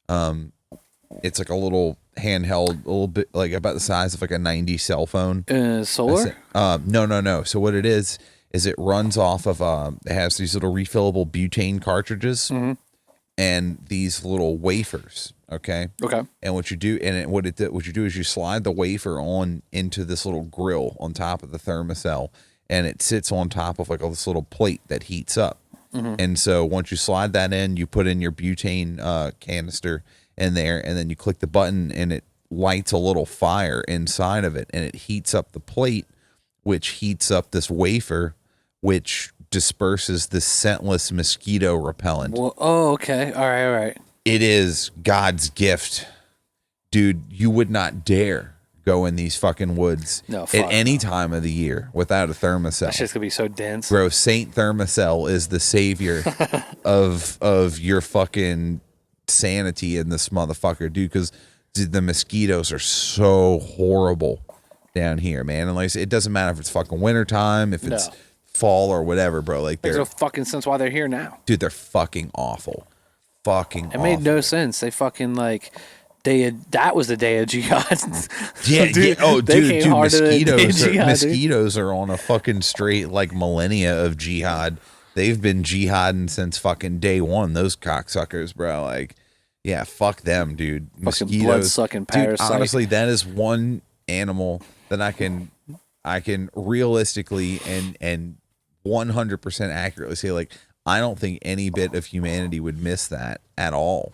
It's like a little handheld, a little bit like about the size of like a 90 cell phone. Solar? No. So what it is it runs off of it has these little refillable butane cartridges and these little wafers. Okay. And what you do, what you do is you slide the wafer on into this little grill on top of the thermocell, and it sits on top of like this little plate that heats up. And so once you slide that in, you put in your butane canister in there, and then you click the button, and it lights a little fire inside of it, and it heats up the plate, which heats up this wafer, which disperses the scentless mosquito repellent. Well, okay. All right. It is God's gift. Dude, you would not dare go in these fucking woods at any time of the year without a thermocell. That shit's gonna be so dense. Bro, Saint Thermocell is the savior of your fucking sanity in this motherfucker, dude, because the mosquitoes are so horrible down here, man. And like I said, it doesn't matter if it's fucking wintertime, if it's fall or whatever, bro. Like, there's no fucking sense why they're here now. Dude, they're fucking awful. It made no sense. They fucking that was the day of jihad. Mosquitoes are on a fucking straight like millennia of jihad. they've been jihading since fucking day one. Those cocksuckers, bro. Like, yeah, fuck them, dude. Fucking Mosquitoes, blood-sucking parasite. Dude, honestly, that is one animal that I can realistically and 100% accurately say, like, I don't think any bit of humanity would miss that at all.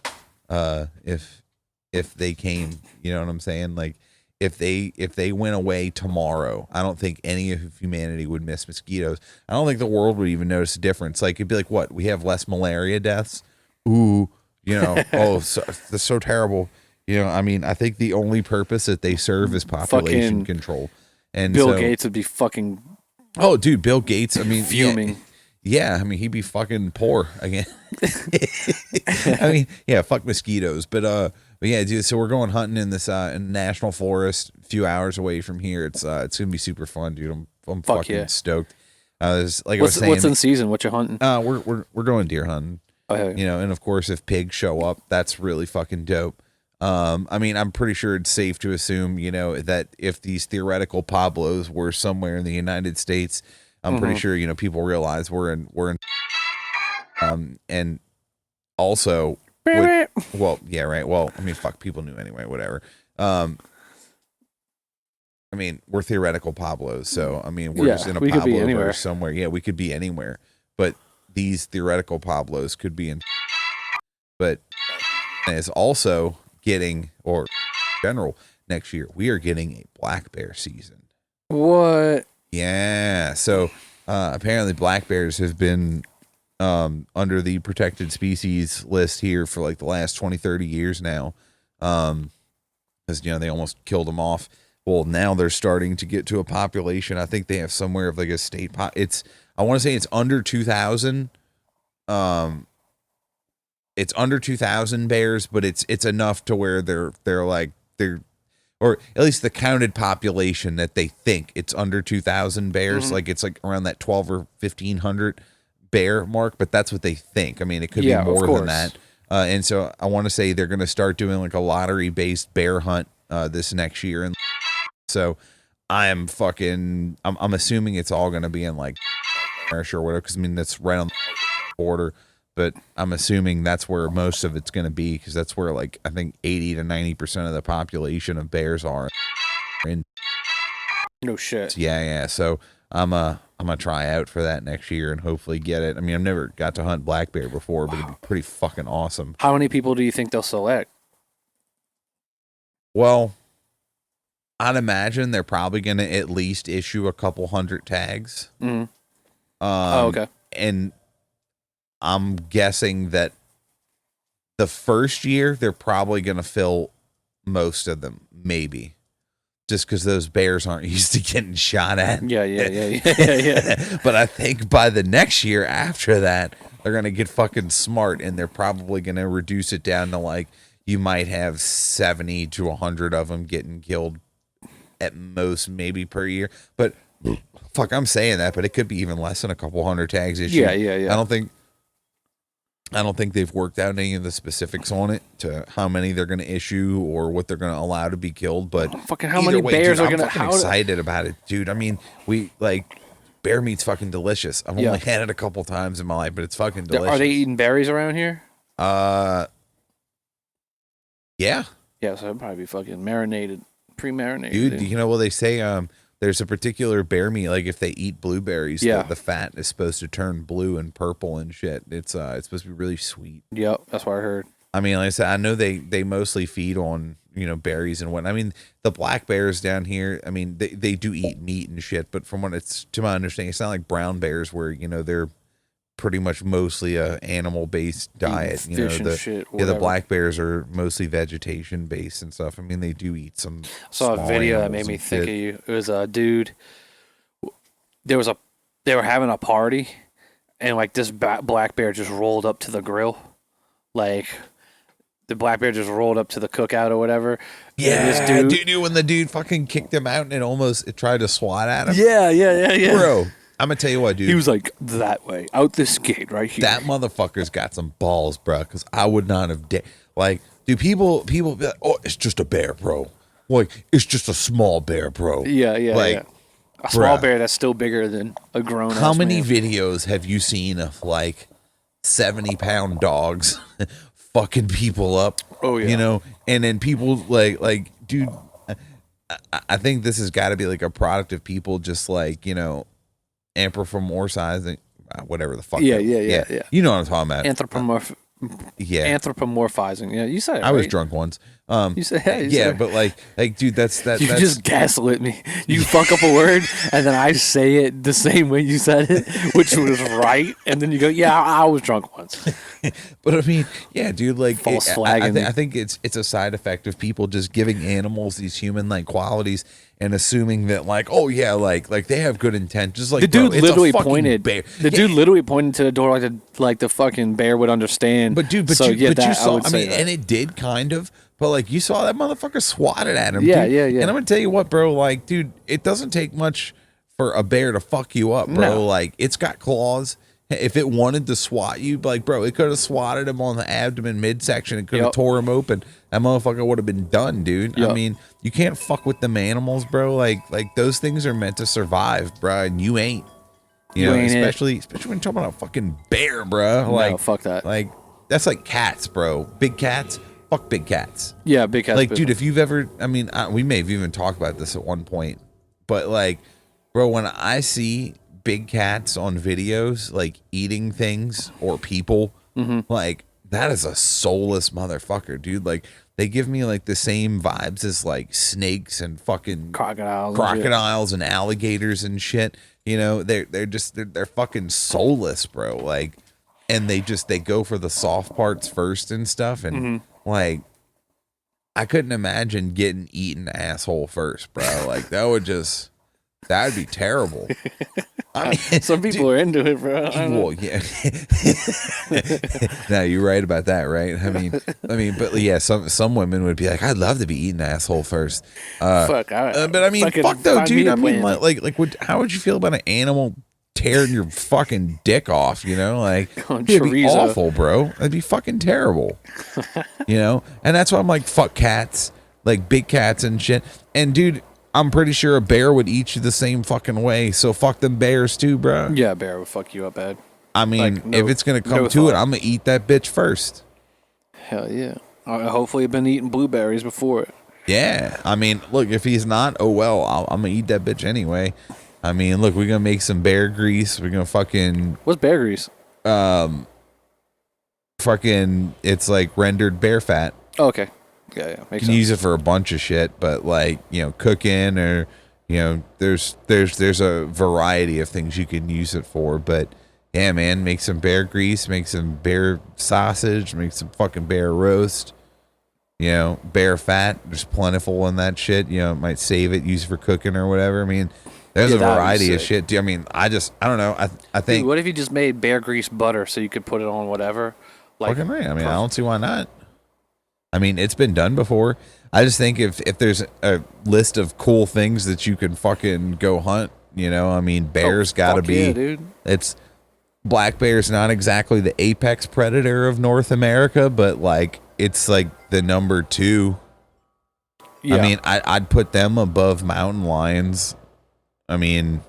If they came, you know what I'm saying? Like, if they went away tomorrow, I don't think any of humanity would miss mosquitoes. I don't think the world would even notice a difference. Like, it'd be like, what? We have less malaria deaths? Ooh, you know, that's so terrible. You know, I mean, I think the only purpose that they serve is population control. And Bill Gates would be fucking. Oh, dude, Bill Gates. I mean, fuming. Yeah, I mean, he'd be fucking poor again. I mean, yeah, fuck mosquitoes. But yeah, dude. So we're going hunting in this national forest, a few hours away from here. It's gonna be super fun, dude. I'm fucking stoked. What's in season? What you hunting? We're going deer hunting. Oh, yeah. You know, and of course, if pigs show up, that's really fucking dope. I mean, I'm pretty sure it's safe to assume, you know, that if these theoretical Pablos were somewhere in the United States, I'm pretty sure, you know, people realize we're in, and also, well, yeah, right. Well, I mean, fuck, people knew anyway, whatever. I mean, we're theoretical Pablos, so I mean, we're just in a Pablo somewhere. Yeah, we could be anywhere, but these theoretical Pablos could be in, but is also getting, or in general, next year we are getting a black bear season. What? Yeah, so apparently black bears have been under the protected species list here for like the last 20-30 years now, because you know they almost killed them off. Well, now they're starting to get to a population. I think they have somewhere of like a state I want to say it's under 2,000. It's under 2,000 bears, but it's enough to where they're or at least the counted population that they think it's under 2,000 bears. Like it's like around that 12 or 1,500 bear mark, but that's what they think. I mean, it could be more than that. And so I want to say they're going to start doing like a lottery based bear hunt this next year, and so I'm assuming it's all going to be in like or whatever, because I mean that's right on the border. But I'm assuming that's where most of it's going to be, because that's where like I think 80 to 90% of the population of bears are. And no shit. Yeah. So I'm gonna try out for that next year and hopefully get it. I mean, I've never got to hunt black bear before, but it'd be pretty fucking awesome. How many people do you think they'll select? Well, I'd imagine they're probably going to at least issue a couple hundred tags. Okay. And I'm guessing that the first year they're probably going to fill most of them, maybe, just because those bears aren't used to getting shot at. Yeah. But I think by the next year after that, they're going to get fucking smart, and they're probably going to reduce it down to like you might have 70 to 100 of them getting killed at most, maybe per year. But fuck, I'm saying that, but it could be even less than a couple hundred tags issued. Yeah. I don't think they've worked out any of the specifics on it to how many they're going to issue or what they're going to allow to be killed. But fucking how many bears are going to? I'm excited about it, dude. I mean, bear meat's fucking delicious. I've only had it a couple times in my life, but it's fucking delicious. Are they eating berries around here? Yeah. Yeah, so it'd probably be fucking marinated, pre-marinated. Dude, you know what they say? There's a particular bear meat, like if they eat blueberries, the fat is supposed to turn blue and purple and shit. It's supposed to be really sweet. Yep, that's what I heard. I mean, like I said, I know they mostly feed on, you know, berries and what. I mean, the black bears down here, I mean, they do eat meat and shit, but from what it's to my understanding, it's not like brown bears where, you know, they're pretty much mostly a animal based diet. You know, the black bears are mostly vegetation based and stuff. I mean, they do eat some. I saw a video that made me think of you. It was a dude. They were having a party, and like this black bear just rolled up to the grill, like the black bear just rolled up to the cookout or whatever. Yeah, dude, when the dude fucking kicked him out and it tried to swat at him. Yeah. Bro, I'm gonna tell you what, dude. He was like that way, out this gate right here. That motherfucker's got some balls, bro. Because I would not have like, dude. People be like, oh, it's just a bear, bro. Like, it's just a small bear, bro. Yeah. Like, A small Bruh. bear that's still bigger than a grown. How many videos have you seen of like 70-pound dogs fucking people up? Oh yeah. You know, and then people like, dude, I think this has got to be like a product of people just like, you know, anthropomorphizing, whatever the fuck. Yeah. You know what I'm talking about? Anthropomorphizing. Yeah, you said it. I was right? drunk once. You said, hey, you yeah, said it. but like, dude, that's You just gaslit me. You fuck up a word, and then I say it the same way you said it, which was right, and then you go, "Yeah, I was drunk once." But I mean, yeah, dude, like, False flagging. I think it's a side effect of people just giving animals these human-like qualities and assuming that, like, oh yeah, like they have good intent. Just like The dude bro, literally it's a fucking pointed. bear. Dude literally pointed to the door like the fucking bear would understand. But dude, you saw. I mean, and it did kind of. But like you saw that motherfucker swatted at him. Yeah, dude. yeah. And I'm gonna tell you what, bro. Like, dude, it doesn't take much for a bear to fuck you up, bro. No. Like, it's got claws. If it wanted to swat you, like, bro, it could have swatted him on the abdomen midsection. It could have tore him open. That motherfucker would have been done, dude. Yep. I mean, you can't fuck with them animals, bro. Like those things are meant to survive, bro, and you ain't. You know, ain't especially when you're talking about a fucking bear, bro. Like, no, fuck that. Like, that's like cats, bro. Big cats. Fuck big cats. Yeah, big cats. Like, dude, if you've ever, I mean, we may have even talked about this at one point, but like, bro, when I see big cats on videos, like eating things or people, like, that is a soulless motherfucker, dude. Like, they give me like the same vibes as like snakes and fucking crocodiles and alligators and shit. You know, they're fucking soulless, bro. Like, and they go for the soft parts first and stuff, and like, I couldn't imagine getting eaten asshole first, bro. Like, that'd be terrible. I mean, some people are into it, bro. Well, yeah. No, you're right about that, right? I mean, but yeah, some women would be like, I'd love to be eaten asshole first. But I mean, fuck though, dude. I mean, how would you feel about an animal tearing your fucking dick off? You know, like, it'd be awful, bro. It'd be fucking terrible. You know, and that's why I'm like, fuck cats, like big cats and shit. And dude, I'm pretty sure a bear would eat you the same fucking way. So fuck them bears too, bro. Yeah, a bear would fuck you up bad. I mean, if it's gonna come to it, I'm gonna eat that bitch first. Hell yeah. Hopefully, I've been eating blueberries before it. Yeah, I mean, look, if he's not, oh well, I'm gonna eat that bitch anyway. I mean, look, we're gonna make some bear grease. We're gonna fucking. What's bear grease? Fucking, it's like rendered bear fat. Oh, okay. Yeah, makes sense. You can use it for a bunch of shit, but like, you know, cooking or, you know, there's a variety of things you can use it for. But yeah, man, make some bear grease, make some bear sausage, make some fucking bear roast. You know, bear fat, there's plentiful in that shit. You know, might save it, use it for cooking or whatever. I mean, there's a variety of shit. I mean, I don't know. I think. Dude, what if you just made bear grease butter so you could put it on whatever? Like, fucking right. I mean, I don't see why not. I mean, it's been done before. I just think if there's a list of cool things that you can fucking go hunt, you know, I mean, bears gotta be. Yeah, dude. It's black bear's not exactly the apex predator of North America, but like it's like the number 2. Yeah. I mean, I'd put them above mountain lions. I mean,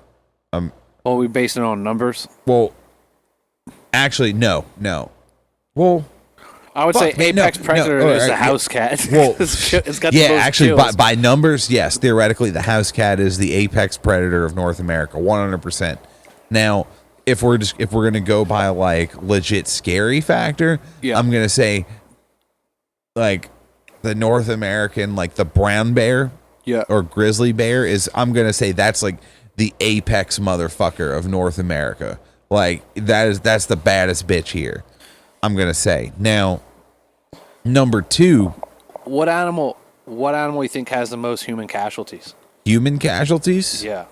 well, we based it on numbers. Well, actually, no. Well. I would say apex predator is the house cat. Well, it's got yeah, the most actually, kills. by numbers, yes, theoretically, the house cat is the apex predator of North America, 100%. Now, if we're gonna go by like legit scary factor, I'm gonna say like the North American, like the brown bear, or grizzly bear is. I'm gonna say that's like the apex motherfucker of North America. Like that's the baddest bitch here. I'm gonna say now. Number 2. What animal you think has the most human casualties? Human casualties? Yeah,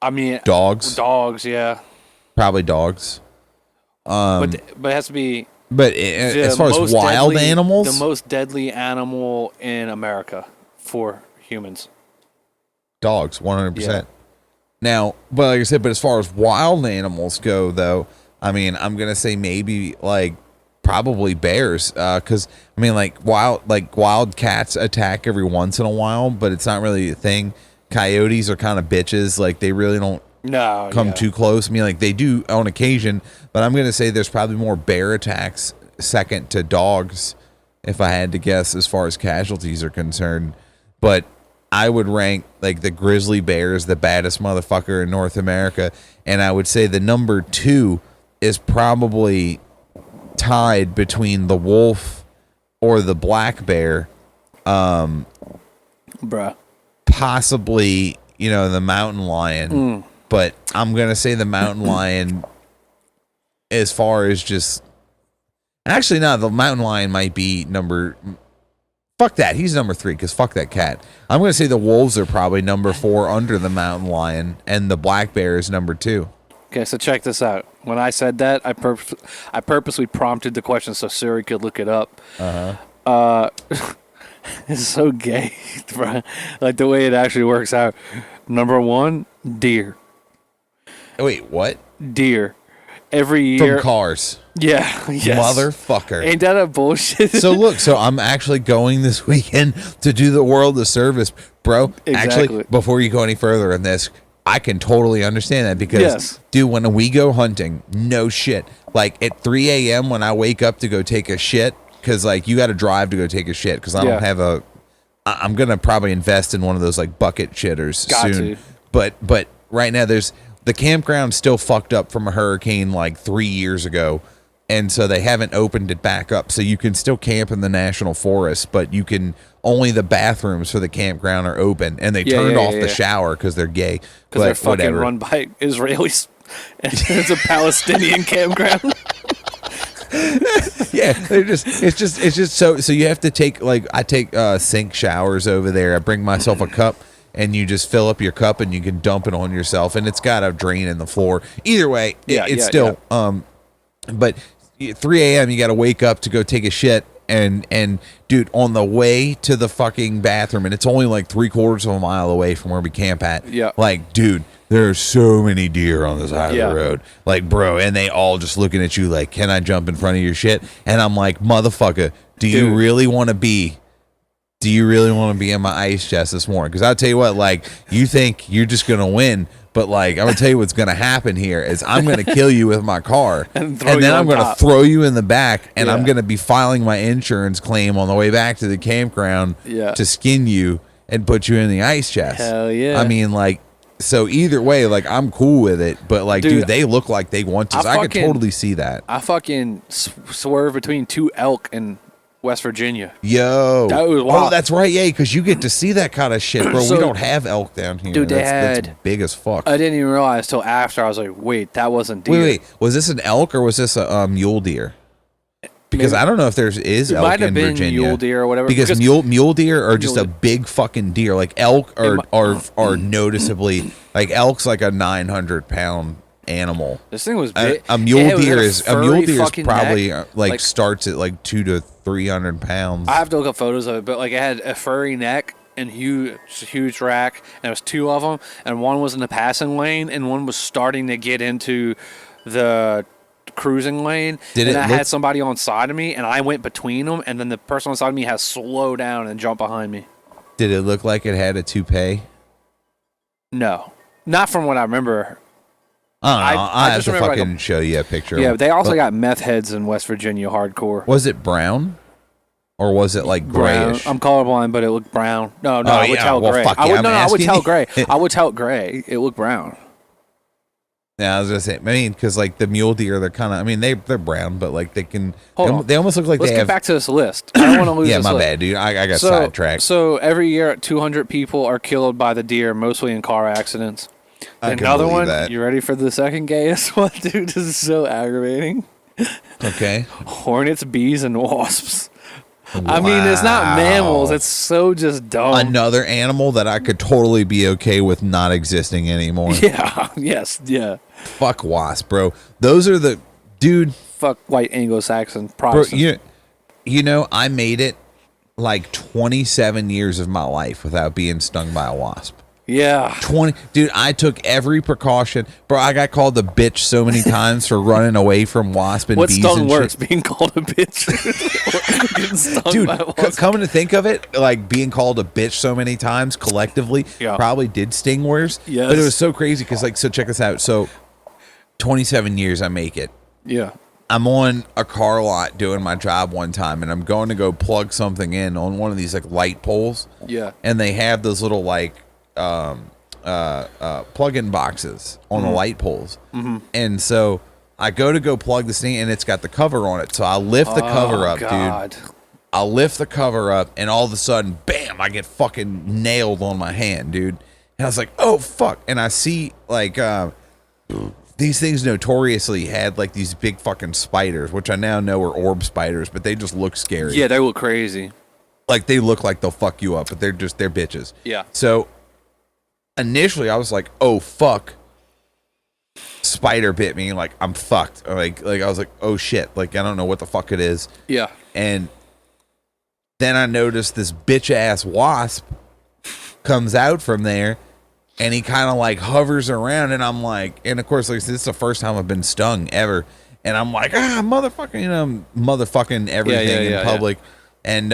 I mean dogs. Dogs, yeah. Probably dogs. But it has to be. But as far as wild animals, the most deadly animal in America for humans. Dogs, 100%. Now, but like I said, but as far as wild animals go, though, I mean, I'm gonna say maybe like probably bears, because I mean, like wild cats attack every once in a while, but it's not really a thing. coyotes are kind of bitches. Like they really don't come too close. I mean, like they do on occasion, but I'm gonna say there's probably more bear attacks second to dogs, if I had to guess, as far as casualties are concerned. But I would rank like the grizzly bear as the baddest motherfucker in North America, and I would say the number 2 is probably tied between the wolf or the black bear. Bruh. Possibly, the mountain lion. But I'm going to say the mountain lion as far as just... Actually, no, the mountain lion might be number... Fuck that. He's number 3 because fuck that cat. I'm going to say the wolves are probably number 4 under the mountain lion, and the black bear is number 2. Okay, so check this out. When I said that, I purposely prompted the question so Siri could look it up. It's so gay, bro. Like the way it actually works out. Number 1, deer. Wait, what? Deer. Every year. From Cars. Yeah. Yes. Motherfucker. Ain't that a bullshit? So I'm actually going this weekend to do the world a service, bro. Exactly. Actually, before you go any further in this, I can totally understand that because, dude, when we go hunting, no shit. Like at 3 a.m. when I wake up to go take a shit, because like you got to drive to go take a shit because I don't have I'm gonna probably invest in one of those like bucket shitters soon. But right now the campground's still fucked up from a hurricane like 3 years ago, and so they haven't opened it back up. So you can still camp in the national forest, but you can only the bathrooms for the campground are open, and they turned off the shower because they're gay. Because they're fucking run by Israelis. It's a Palestinian campground. Yeah, it's just so you have to take I take sink showers over there. I bring myself a cup, and you just fill up your cup and you can dump it on yourself, and it's got a drain in the floor. Either way, it's still but 3 a.m. you got to wake up to go take a shit, and dude, on the way to the fucking bathroom, and it's only like 3/4 of a mile away from where we camp at. Yeah, like dude, there are so many deer on the side of the road. Like, bro, and they all just looking at you like, can I jump in front of your shit? And I'm like, motherfucker, do you really want to be in my ice chest this morning? Because I'll tell you what, like, you think you're just going to win, but like, I'm going to tell you what's going to happen here is I'm going to kill you with my car. and then I'm going to throw you in the back, and I'm going to be filing my insurance claim on the way back to the campground to skin you and put you in the ice chest. Hell yeah. I mean, like, so either way, like, I'm cool with it, but like, dude, they look like they want to. So I could totally see that. I fucking swerve between 2 elk in West Virginia. Yo. That was wild. Oh, that's right, yeah, because you get to see that kind of shit, bro. We don't have elk down here. Dude, that's big as fuck. I didn't even realize till after. I was like, wait, that wasn't deer. Wait, was this an elk or was this a mule deer? Because I don't know if there is elk might have in been Virginia. Mule deer or whatever. Because mule deer are just a big fucking deer. Like elk are noticeably like elk's like a 900-pound animal. This thing was big. A mule deer is probably like starts at like 200 to 300 pounds. I have to look up photos of it, but like it had a furry neck and huge rack, and there was 2 of them, and one was in the passing lane, and one was starting to get into the cruising lane. I had somebody on side of me, and I went between them, and then the person on side of me has to slow down and jump behind me. Did it look like it had a toupee? No, not from what I remember. I don't know. I have to fucking show you a picture. Yeah, they also got meth heads in West Virginia hardcore. Was it brown? Or was it like grayish? I'm colorblind, but it looked brown. No, I would tell gray. I would tell gray. I would tell gray. It looked brown. Yeah, I was gonna say. I mean, because like the mule deer, they're kind of. I mean, they're brown, but like they can. They almost look like Let's they get have. back to this list. I don't want to lose. Yeah, this my list. bad, dude. I got sidetracked. So every year, 200 people are killed by the deer, mostly in car accidents. Another one. That. You ready for the second gayest one, dude? This is so aggravating. Okay. Hornets, bees, and wasps. Wow. I mean, it's not mammals. It's so just dumb. Another animal that I could totally be okay with not existing anymore. Yeah. Yes. Yeah. Fuck wasp, bro. Those are the dude. Fuck white Anglo-Saxon Protestants. Bro, you know, I made it like 27 years of my life without being stung by a wasp. Yeah. 20, dude, I took every precaution. Bro, I got called a bitch so many times for running away from wasp and What bees stung and worse, shit. being called a bitch? Or getting stung Dude, by a wasp? coming to think of it, like being called a bitch so many times collectively probably did sting worse. Yes. But it was so crazy because, like, so check this out. So 27 years I make it. Yeah. I'm on a car lot doing my job one time, and I'm going to go plug something in on one of these, like, light poles. Yeah. And they have those little, like, plug-in boxes on the light poles. Mm-hmm. And so I go plug this thing, and it's got the cover on it. So I lift the cover up, God. dude. I lift the cover up, and all of a sudden, bam, I get fucking nailed on my hand, dude. And I was like, oh, fuck. And I see, like, these things notoriously had, like, these big fucking spiders, which I now know are orb spiders, but they just look scary. Yeah, they look crazy. Like, they look like they'll fuck you up, but they're bitches. Yeah. So initially I was like, oh, fuck. Spider bit me. Like, I'm fucked. Like I was like, oh, shit. Like, I don't know what the fuck it is. Yeah. And then I noticed this bitch-ass wasp comes out from there, and he kind of, like, hovers around, and I'm like, and, of course, like, this is the first time I've been stung ever, and I'm like, motherfucking, motherfucking everything in public. And,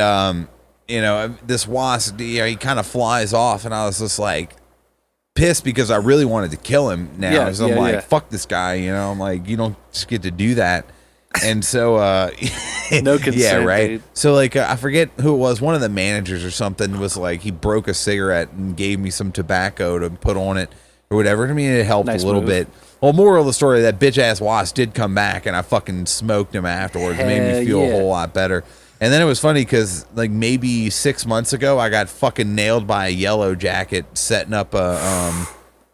this wasp, he kind of flies off, and I was just, like, pissed because I really wanted to kill him now. Yeah, So I'm like, fuck this guy, I'm like, you don't just get to do that. And so, no consent, yeah, right. dude. So, like, I forget who it was. One of the managers or something was like, he broke a cigarette and gave me some tobacco to put on it or whatever. I mean, it helped a little bit. Well, moral of the story, that bitch ass wasp did come back, and I fucking smoked him afterwards. It made me feel a whole lot better. And then it was funny because, like, maybe 6 months ago, I got fucking nailed by a yellow jacket setting up a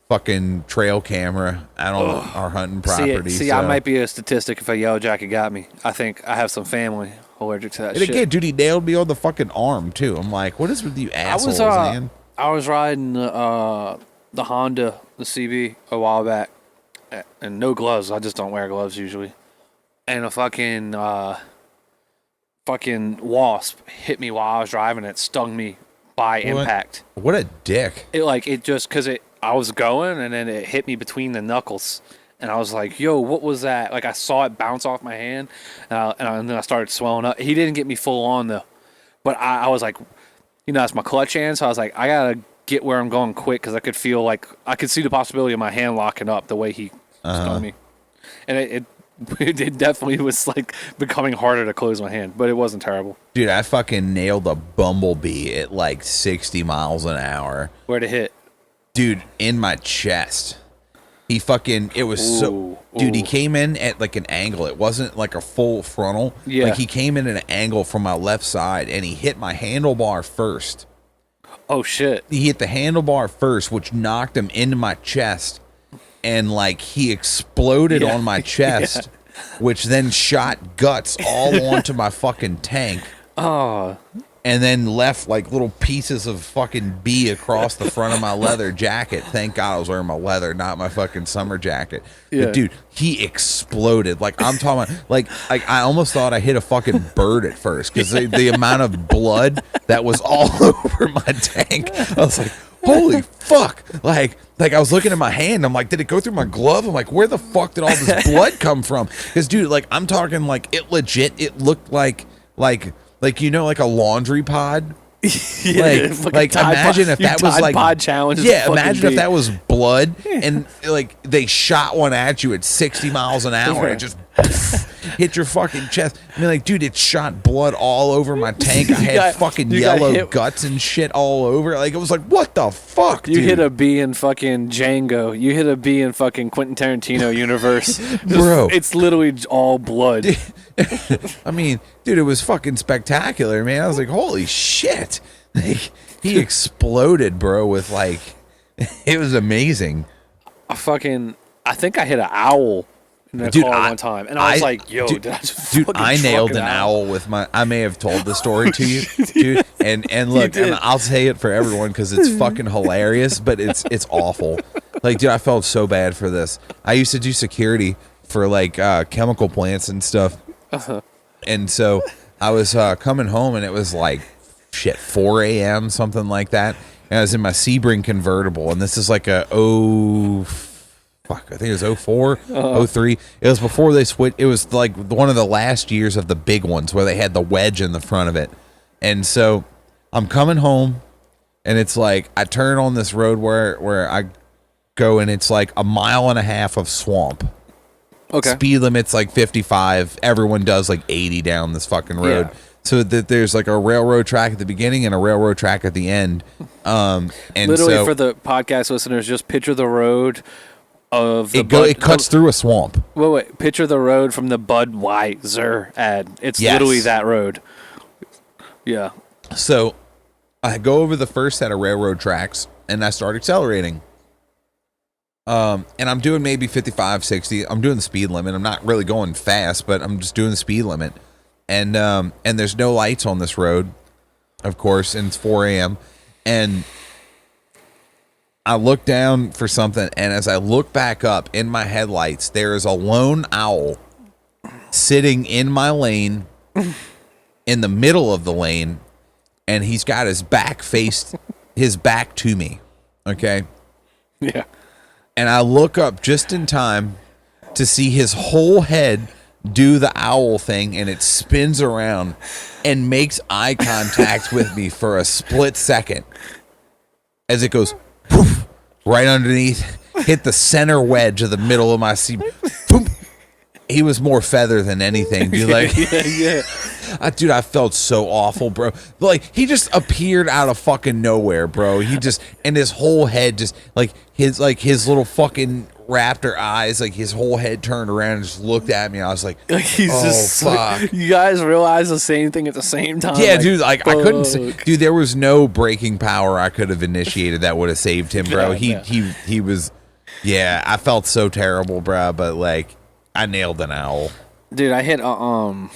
fucking trail camera out on our hunting property. See, I might be a statistic if a yellow jacket got me. I think I have some family allergic to that shit. Again, dude, he nailed me on the fucking arm, too. I'm like, what is with you assholes, man? I was riding the Honda, the CB, a while back, and no gloves. I just don't wear gloves usually. And a fucking wasp hit me while I was driving. It stung me by impact. What a dick. I was going, and then it hit me between the knuckles. And I was like, yo, what was that? Like, I saw it bounce off my hand, and then I started swelling up. He didn't get me full on, though. But I was like, that's my clutch hand, so I was like, I got to get where I'm going quick, because I could feel like, I could see the possibility of my hand locking up the way he stung me. And it definitely was, like, becoming harder to close my hand, but it wasn't terrible. Dude, I fucking nailed a bumblebee at, like, 60 miles an hour. Where'd it hit? Dude, in my chest. He fucking, it was dude, he came in at, like, an angle. It wasn't, like, a full frontal. Yeah. Like, he came in at an angle from my left side, and he hit my handlebar first. Oh, shit. He hit the handlebar first, which knocked him into my chest. And, like, he exploded on my chest, which then shot guts all onto my fucking tank. Oh. And then left, like, little pieces of fucking bee across the front of my leather jacket. Thank God I was wearing my leather, not my fucking summer jacket. Yeah. But, dude, he exploded. Like, I'm talking about, like I almost thought I hit a fucking bird at first, because the amount of blood that was all over my tank. I was like, holy fuck. Like I was looking at my hand. I'm like, did it go through my glove? I'm like, where the fuck did all this blood come from? Because, dude, like, I'm talking, like, it looked like a laundry pod. Like imagine if that was like pod challenge. Imagine if that was blood and like they shot one at you at 60 miles an hour and it just hit your fucking chest. I mean, like, dude, it shot blood all over my tank. I had fucking yellow guts and shit all over. Like, it was like, what the fuck, dude? You hit a bee in fucking Django. You hit a bee in fucking Quentin Tarantino universe. Bro. It's literally all blood. I mean, dude, it was fucking spectacular, man. I was like, holy shit. Like, he exploded, bro, with, like, it was amazing. I think I hit an owl in the car one time, and I was like, yo, dude, did I just I nailed an owl with my, I may have told the story to you, dude, and look, and I'll say it for everyone because it's fucking hilarious, but it's awful. Like, dude, I felt so bad for this. I used to do security for, like, chemical plants and stuff, and so I was coming home, and it was like, 4 a.m., something like that. and I was in my Sebring convertible, and this is like I think it was 04, 03. It was before they switched. It was like one of the last years of the big ones where they had the wedge in the front of it. And so I'm coming home, and it's like I turn on this road where I go, and it's like a mile and a half of swamp. Okay. Speed limit's like 55. Everyone does like 80 down this fucking road. Yeah. So that there's like a railroad track at the beginning and a railroad track at the end. And literally, for the podcast listeners, just picture the road of the it cuts through a swamp. Wait, picture the road from the Budweiser ad. It's literally that road. Yeah. So I go over the first set of railroad tracks, and I start accelerating. And I'm doing maybe 55, 60. I'm doing the speed limit. I'm not really going fast, but I'm just doing the speed limit. And there's no lights on this road, of course, and it's 4 a.m. And I look down for something, and as I look back up in my headlights, there is a lone owl sitting in my lane, in the middle of the lane, and he's got his back to me. Okay? Yeah. And I look up just in time to see his whole head do the owl thing, and it spins around and makes eye contact with me for a split second as it goes poof, right underneath, hit the center wedge of the middle of my seat. Boom. He was more feather than anything, dude. Like, yeah. Dude, I felt so awful, bro. Like, he just appeared out of fucking nowhere, bro. He just, and his whole head just, his little fucking raptor eyes, like his whole head turned around and just looked at me. I was like, fuck. You guys realize the same thing at the same time? Yeah, dude, like, I couldn't say, dude, there was no braking power I could have initiated that would have saved him, bro. He was, yeah, I felt so terrible, bro, but like, I nailed an owl. Dude, I hit I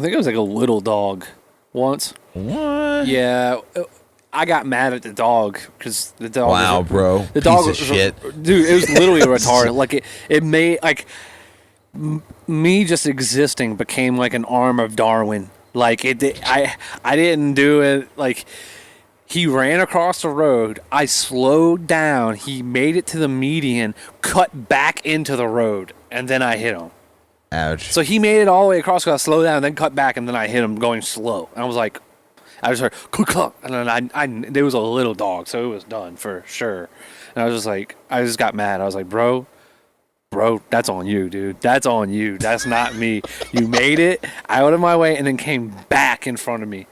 think it was like a little dog once. What? Yeah, I got mad at the dog because the dog. Wow, bro. The dog was shit, dude. It was literally retarded. Like it made like me just existing became like an arm of Darwin. Like it did. I didn't do it. Like he ran across the road. I slowed down. He made it to the median, cut back into the road, and then I hit him. Ouch. So he made it all the way across, got slowed down, and then cut back, and then I hit him going slow. And I was like, I just heard, cluck, and then there was a little dog, so it was done for sure. And I was just like, I just got mad. I was like, bro, that's on you, dude. That's on you. That's not me. You made it out of my way and then came back in front of me.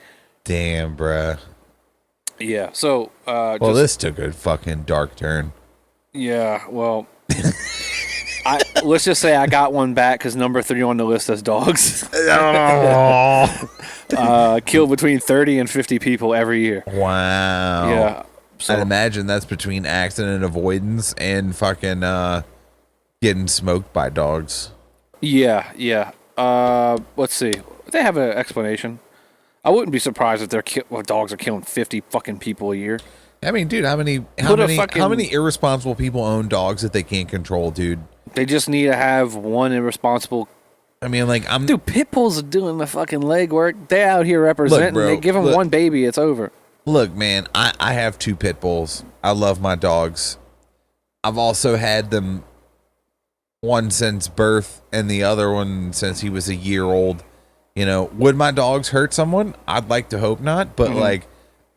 Damn, bruh. Yeah, so... well, this took a fucking dark turn. Yeah, well... let's just say I got one back because number 3 on the list is dogs. Kill between 30 and 50 people every year. Wow. Yeah. So, I'd imagine that's between accident avoidance and fucking getting smoked by dogs. Yeah. Let's see. They have an explanation. I wouldn't be surprised if dogs are killing 50 fucking people a year. I mean, dude, how many irresponsible people own dogs that they can't control, dude? They just need to have one irresponsible. I mean, like, dude, pit bulls are doing the fucking legwork. They're out here representing. Look, bro, they give them one baby, it's over. Look, man, I have 2 pit bulls. I love my dogs. I've also had them, one since birth and the other one since he was a year old. You know, would my dogs hurt someone? I'd like to hope not, but like,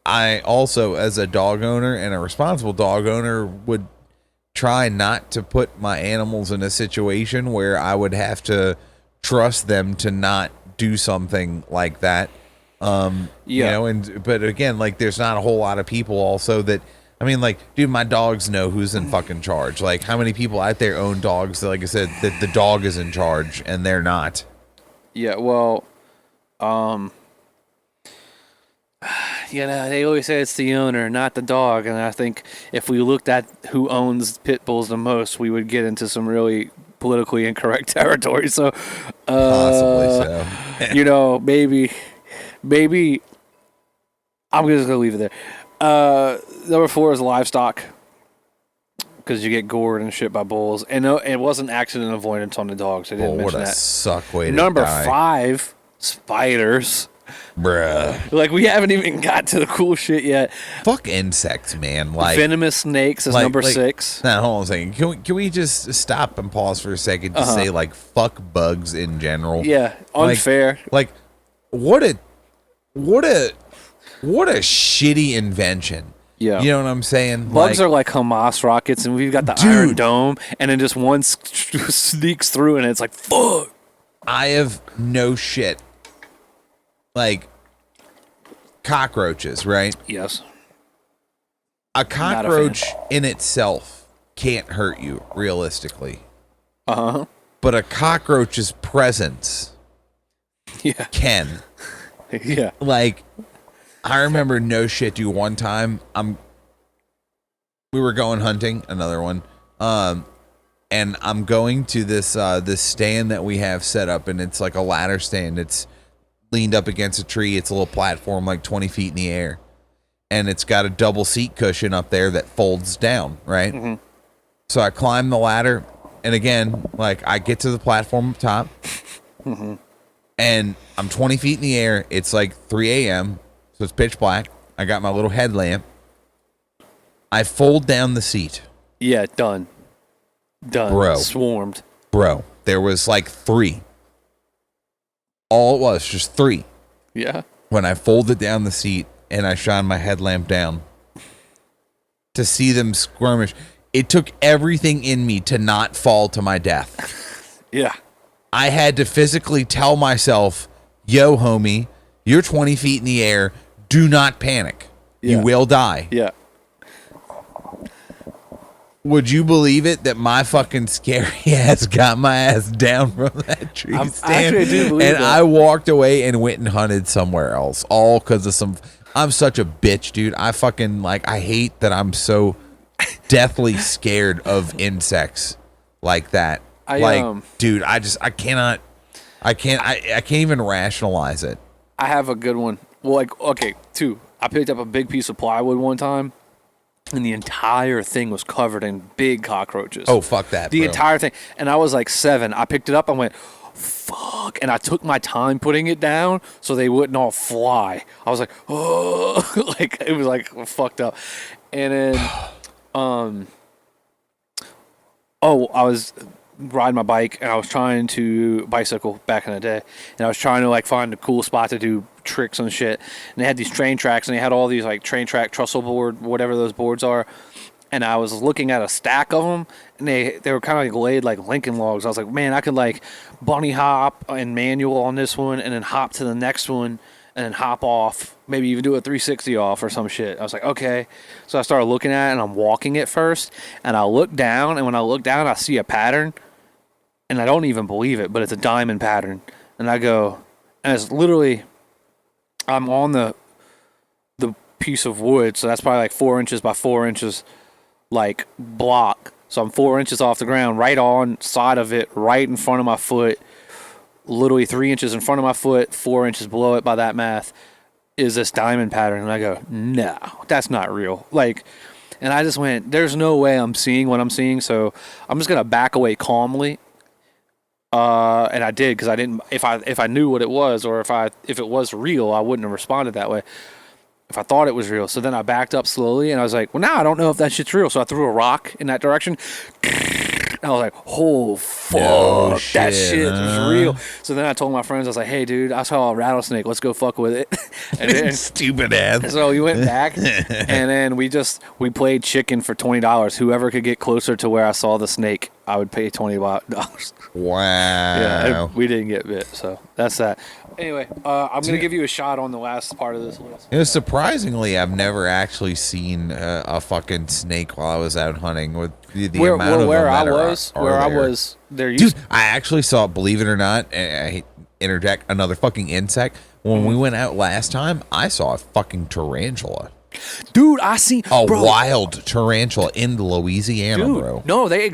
I also, as a dog owner and a responsible dog owner, would try not to put my animals in a situation where I would have to trust them to not do something like that. You know, but again, like, there's not a whole lot of people also that, I mean, like, dude, my dogs know who's in fucking charge. Like, how many people out there own dogs that, like I said, that the dog is in charge and they're not? Yeah, well, you know, they always say it's the owner, not the dog. And I think if we looked at who owns pit bulls the most, we would get into some really politically incorrect territory. So, possibly so. You know, maybe I'm just going to leave it there. Number 4 is livestock, because you get gored and shit by bulls. And it wasn't accident avoidance on the dogs. I didn't mention that. What a suck way to Number die. 5, spiders. Bruh. Like, we haven't even got to the cool shit yet. Fuck insects, man. Like venomous snakes is number 6. Now, hold on a second. Can we just stop and pause for a second to say, like, fuck bugs in general? Yeah, unfair. Like what a shitty invention. Yeah. You know what I'm saying? Bugs are like Hamas rockets, and we've got the Iron Dome, and then just one sneaks through, and it's like, fuck. I have no shit. Like, cockroaches, right? Yes. A cockroach in itself can't hurt you, realistically. Uh-huh. But a cockroach's presence can. Yeah. Like, I remember no shit, dude. One time, we were going hunting, another one, and I'm going to this stand that we have set up, and it's like a ladder stand. It's leaned up against a tree. It's a little platform, like 20 feet in the air, and it's got a double seat cushion up there that folds down, right? Mm-hmm. So I climb the ladder, and again, like, I get to the platform up top, and I'm 20 feet in the air. It's like 3 a.m., so it's pitch black. I got my little headlamp. I fold down the seat. Yeah, done. Bro. Swarmed. Bro, there was like 3. All it was, just 3. Yeah. When I folded down the seat and I shine my headlamp down to see them skirmish, it took everything in me to not fall to my death. Yeah. I had to physically tell myself, yo, homie, you're 20 feet in the air. Do not panic. Yeah. You will die. Yeah. Would you believe it that my fucking scary ass got my ass down from that tree stand? Actually, I do believe and that. I walked away and went and hunted somewhere else, all because of some. I'm such a bitch, dude. I fucking like. I hate that I'm so deathly scared of insects like that. Dude, I can't even rationalize it. I have a good one. Well, like, okay, 2. I picked up a big piece of plywood one time, and the entire thing was covered in big cockroaches. Oh, fuck that, The bro. entire thing. And I was like 7. I picked it up and went, fuck. And I took my time putting it down so they wouldn't all fly. I was like, oh. Like, it was like fucked up. And then, I was riding my bike, and I was trying to bicycle back in the day, and I was trying to like find a cool spot to do tricks and shit, and they had these train tracks, and they had all these like train track trestle board, whatever those boards are, and I was looking at a stack of them, and they were kind of like laid like Lincoln logs. I was like, man, I could like bunny hop and manual on this one, and then hop to the next one, and then hop off, maybe even do a 360 off or some shit. I was like, okay. So I started looking at it, and I'm walking it first, and I look down, and when I look down, I see a pattern, and I don't even believe it, but it's a diamond pattern. And I go, and it's literally, I'm on the piece of wood, so that's probably like 4 inches by 4 inches, like block. So I'm 4 inches off the ground, right on side of it, right in front of my foot, literally 3 inches in front of my foot, 4 inches below it by that math, is this diamond pattern. And I go, no, that's not real. Like, and I just went, there's no way I'm seeing what I'm seeing, so I'm just gonna back away calmly. And I did, because I didn't. If I knew what it was, or if it was real, I wouldn't have responded that way. If I thought it was real, so then I backed up slowly, and I was like, well, now I don't know if that shit's real. So I threw a rock in that direction. And I was like, oh, fuck, that shit was real. So then I told my friends, I was like, hey, dude, I saw a rattlesnake. Let's go fuck with it. And then, stupid ass. So we went back, and then we played chicken for $20. Whoever could get closer to where I saw the snake, I would pay $20. Wow. Yeah, we didn't get bit, so that's that. Anyway, I'm going to give you a shot on the last part of this list. Surprisingly, I've never actually seen a fucking snake while I was out hunting. With the where, amount of where them I that was, are where there. I was, there Dude, used. I actually saw, believe it or not, and I interject, another fucking insect. When we went out last time, I saw a fucking tarantula. Dude, I seen wild tarantula in Louisiana, bro. No, they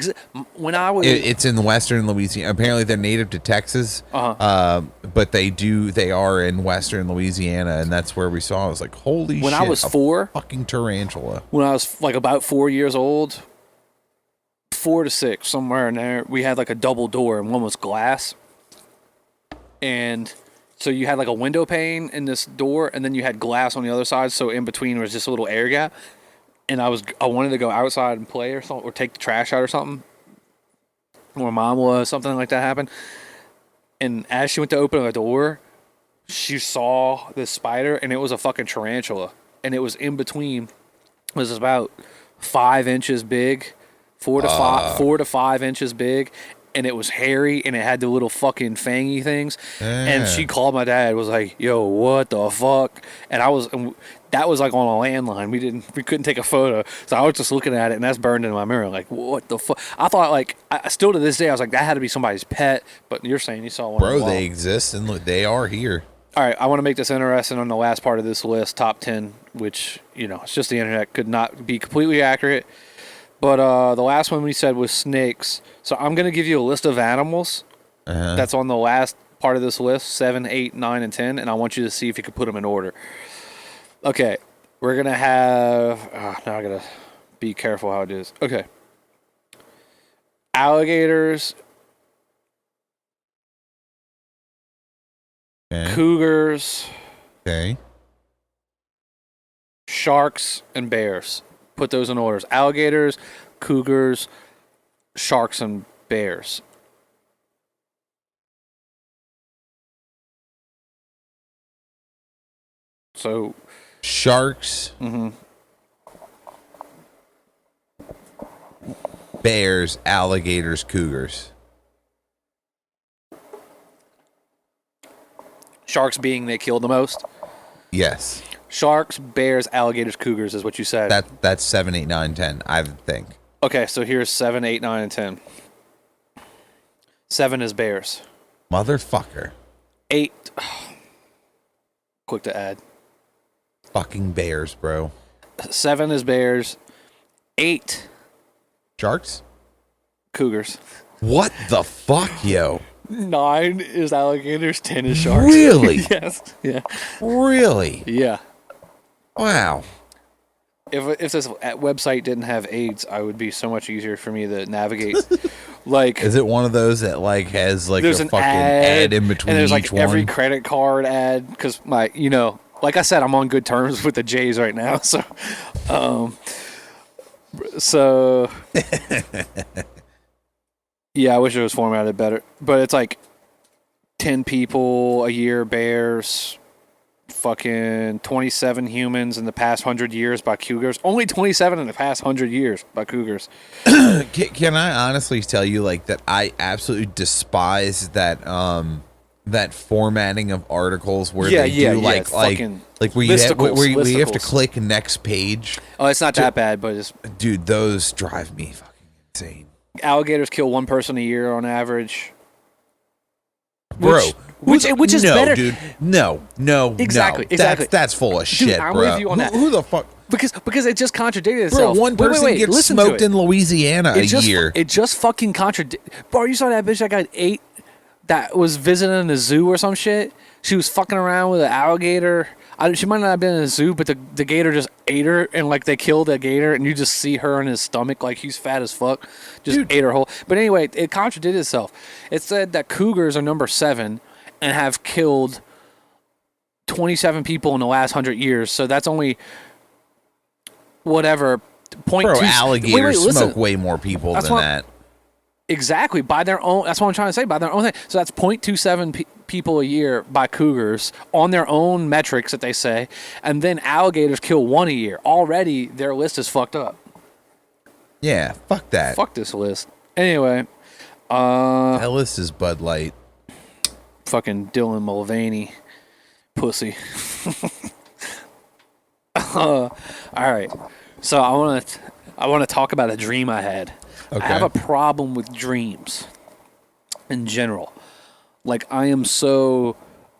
when I was. It's in western Louisiana. Apparently, they're native to Texas. But they are in western Louisiana, and that's where we saw. I was like, holy shit! When I was 4, fucking tarantula. When I was like about 4 years old, 4 to 6, somewhere in there, we had like a double door, and one was glass, and So you had like a window pane in this door, and then you had glass on the other side. So in between was just a little air gap. And I wanted to go outside and play or something, or take the trash out or something. Where Mom was, something like that happened. And as she went to open the door, she saw this spider, and it was a fucking tarantula. And it was in between. It was about 5 inches big, 4 to 5 inches big. And it was hairy, and it had the little fucking fangy things. And she called my dad, was like, "Yo, what the fuck?" And that was like on a landline. We couldn't take a photo, so I was just looking at it, and that's burned in my memory. Like, what the fuck? I thought, like, still to this day, I was like, that had to be somebody's pet. But you're saying you saw one. Bro, they exist, and look, they are here. All right, I want to make this interesting on the last part of this list, top 10, which, it's just the internet, could not be completely accurate. But the last one we said was snakes. So I'm going to give you a list of animals that's on the last part of this list, 7, 8, 9, and 10, and I want you to see if you can put them in order. Okay, we're going to have... now I got to be careful how it is. Okay. Alligators. Okay. Cougars. Okay. Sharks and bears. Put those in orders. Alligators, cougars, sharks, and bears. So... Sharks. Bears, alligators, cougars. Sharks being they kill the most? Yes. Sharks, bears, alligators, cougars is what you said. That's 7, 8, 9, 10, I think. Okay, so here's 7, 8, 9, and 10. 7 is bears. Motherfucker. 8. Quick to add. Fucking bears, bro. 7 is bears. 8. Sharks? Cougars. What the fuck, yo? 9 is alligators. 10 is sharks. Really? Yes. Yeah. Really? Yeah. Wow. If this website didn't have AIDS, I would be so much easier for me to navigate. Like, is it one of those that like has like there's a an fucking ad in between and there's each like every one? credit card ad? Because my, like I said, I'm on good terms with the Jays right now. So, yeah, I wish it was formatted better. But it's like 10 people a year, bears. Fucking 27 humans in the past 100 years by cougars. Only 27 in the past 100 years by cougars. Can I honestly tell you like that I absolutely despise that that formatting of articles where they do like where you have to click next page. Oh, it's not that bad, but it's... Dude, those drive me fucking insane. Alligators kill one person a year on average. Bro, which is better, dude. No, exactly. That's full of shit, I'm bro. with you on that. Who the fuck? Because it just contradicted itself. Bro, one person gets smoked in Louisiana a year. It just fucking contradicted. Bro, you saw that bitch that got 8 that was visiting the zoo or some shit? She was fucking around with an alligator. She might not have been in a zoo, but the gator just ate her, and like they killed the gator, and you just see her in his stomach, like he's fat as fuck, just ate her whole. But anyway, it contradicted itself. It said that cougars are number 7 and have killed 27 people in the last 100 years. So that's only whatever. Bro, alligators smoke way more people than that. Exactly, by their own. That's what I'm trying to say. By their own thing. So that's 0.27 people a year by cougars on their own metrics that they say, and then alligators kill 1 a year. Already, their list is fucked up. Yeah, fuck that. Fuck this list. Anyway, that list is Bud Light. Fucking Dylan Mulvaney, pussy. All right, so I want to talk about a dream I had. Okay. I have a problem with dreams in general. Like, I am so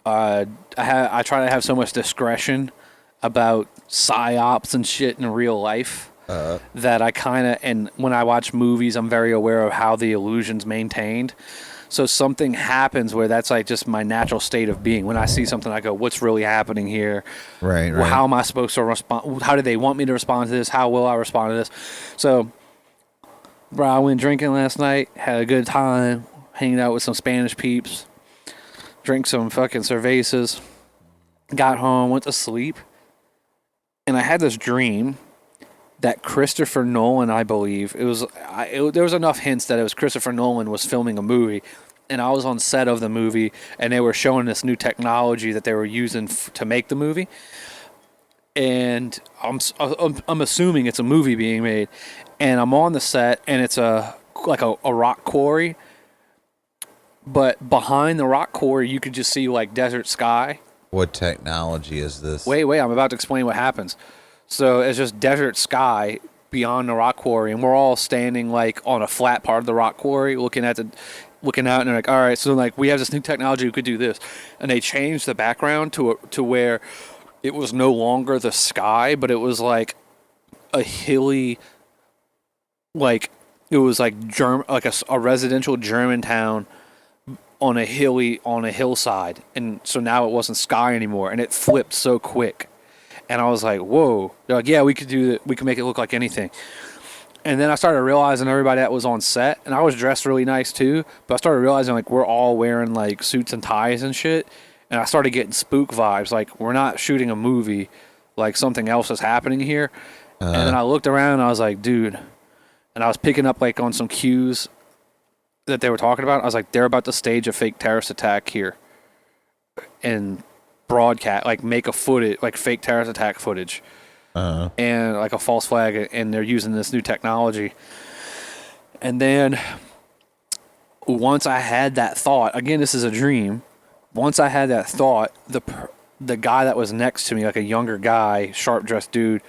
I try to have so much discretion about psyops and shit in real life that I kind of, and when I watch movies, I'm very aware of how the illusion's maintained. So something happens where that's like just my natural state of being. When I see something, I go, what's really happening here? Right. Well, how am I supposed to respond? How do they want me to respond to this? How will I respond to this? So, bro, I went drinking last night, had a good time, hanging out with some Spanish peeps, drank some fucking cervezas, got home, went to sleep, and I had this dream that Christopher Nolan, I believe, there was enough hints that it was Christopher Nolan was filming a movie, and I was on set of the movie, and they were showing this new technology that they were using to make the movie. And I'm assuming it's a movie being made, and I'm on the set, and it's like a rock quarry, but behind the rock quarry you could just see like desert sky. What technology is this? Wait, I'm about to explain what happens. So it's just desert sky beyond the rock quarry, and we're all standing like on a flat part of the rock quarry, looking out, and they're like, all right, so like we have this new technology, we could do this, and they changed the background to where it was no longer the sky, but it was like a hilly, like it was like a residential German town on a hillside, and so now it wasn't sky anymore, and it flipped so quick, and I was like, whoa! They're like, yeah, we could do that. We could make it look like anything. And then I started realizing everybody that was on set, and I was dressed really nice too, but I started realizing like we're all wearing like suits and ties and shit. And I started getting spook vibes, like we're not shooting a movie, like something else is happening here. And then I looked around and I was like, dude, and I was picking up like on some cues that they were talking about. I was like, they're about to stage a fake terrorist attack here and broadcast, like make a footage, like fake terrorist attack footage and like a false flag, and they're using this new technology. And then once I had that thought, again, this is a dream. Once I had that thought, the guy that was next to me, like a younger guy, sharp-dressed dude,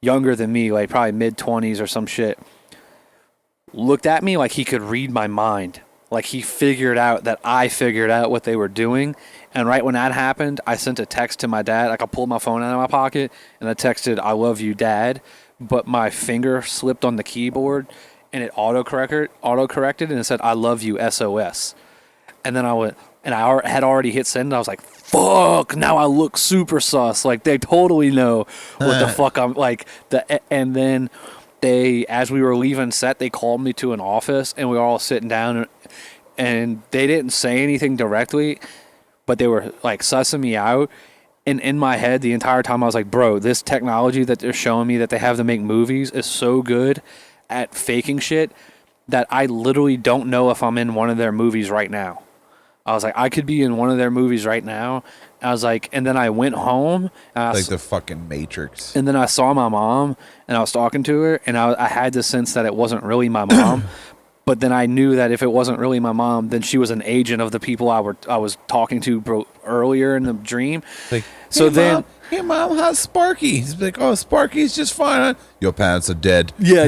younger than me, like probably mid-20s or some shit, looked at me like he could read my mind. Like he figured out that I figured out what they were doing. And right when that happened, I sent a text to my dad. Like I pulled my phone out of my pocket and I texted, "I love you, Dad." But my finger slipped on the keyboard and it auto-corrected and it said, "I love you, SOS." And then I went... And I had already hit send. And I was like, fuck, now I look super sus. Like, they totally know what the fuck I'm like. And then as we were leaving set, they called me to an office and we were all sitting down. And they didn't say anything directly, but they were like sussing me out. And in my head, the entire time, I was like, bro, this technology that they're showing me that they have to make movies is so good at faking shit that I literally don't know if I'm in one of their movies right now. I was like, I could be in one of their movies right now. I was like, and then I went home. Like the fucking Matrix. And then I saw my mom, and I was talking to her, and I had the sense that it wasn't really my mom. But then I knew that if it wasn't really my mom, then she was an agent of the people I was talking to earlier in the dream. Like, so hey, then... Mom, hey, Mom, how's Sparky? He's like, oh, Sparky's just fine. Your parents are dead. Yeah.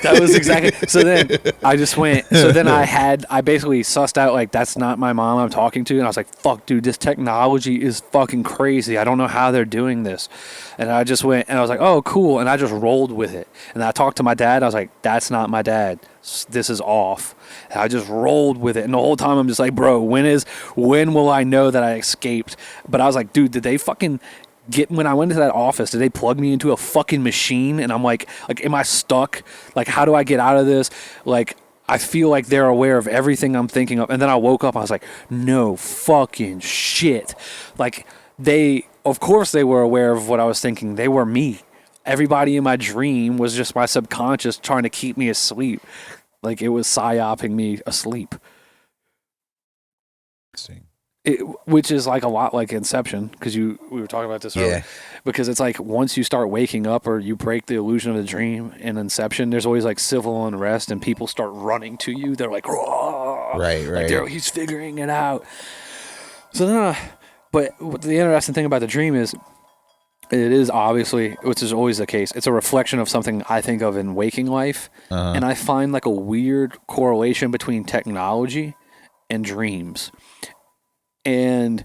That was exactly. So then I just went. So then I basically sussed out like that's not my mom I'm talking to, and I was like, "Fuck, dude, this technology is fucking crazy. I don't know how they're doing this." And I just went and I was like, "Oh, cool," and I just rolled with it. And I talked to my dad. I was like, "That's not my dad. This is off." And I just rolled with it, and the whole time I'm just like, "Bro, when will I know that I escaped?" But I was like, "Dude, did they fucking?" When I went into that office, did they plug me into a fucking machine? And I'm like, am I stuck? Like, how do I get out of this? Like, I feel like they're aware of everything I'm thinking of. And then I woke up, I was like, no fucking shit. Like, of course they were aware of what I was thinking. They were me. Everybody in my dream was just my subconscious trying to keep me asleep. Like, it was psyoping me asleep. Interesting. Which is like a lot like Inception, because we were talking about this earlier. Because it's like once you start waking up or you break the illusion of the dream in Inception, there's always like civil unrest and people start running to you. They're like, "Raw!" Right. Like he's figuring it out. So then, but the interesting thing about the dream is, it is obviously, which is always the case, it's a reflection of something I think of in waking life, and I find like a weird correlation between technology and dreams. And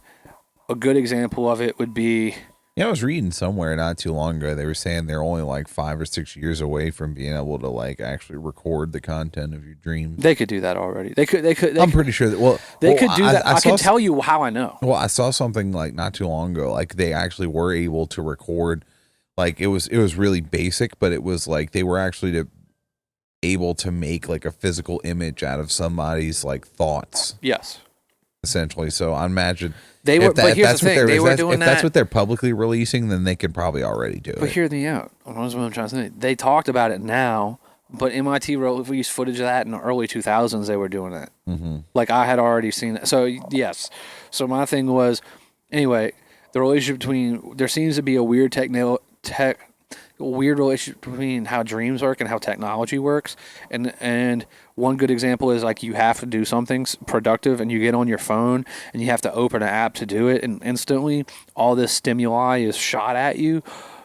a good example of it would be... I was reading somewhere not too long ago, they were saying they're only like 5 or 6 years away from being able to like actually record the content of your dreams. They could do that already. They could. I'm pretty sure that. They could do that. I can tell you how I know. Well, I saw something like not too long ago, like they actually were able to record. Like it was really basic, but it was like they were actually able to make like a physical image out of somebody's like thoughts. Yes. Essentially. So I imagine they were, but here's the thing, they were doing that. If that's what they're publicly releasing, then they could probably already do it. But hear me out. What I'm trying to say. They talked about it now, but MIT released footage of that in the early 2000s. They were doing it. Mm-hmm. Like I had already seen it. So yes. So my thing was, anyway, the relationship between, there seems to be a weird weird relationship between how dreams work and how technology works. And one good example is like you have to do something productive and you get on your phone and you have to open an app to do it, and instantly all this stimuli is shot at you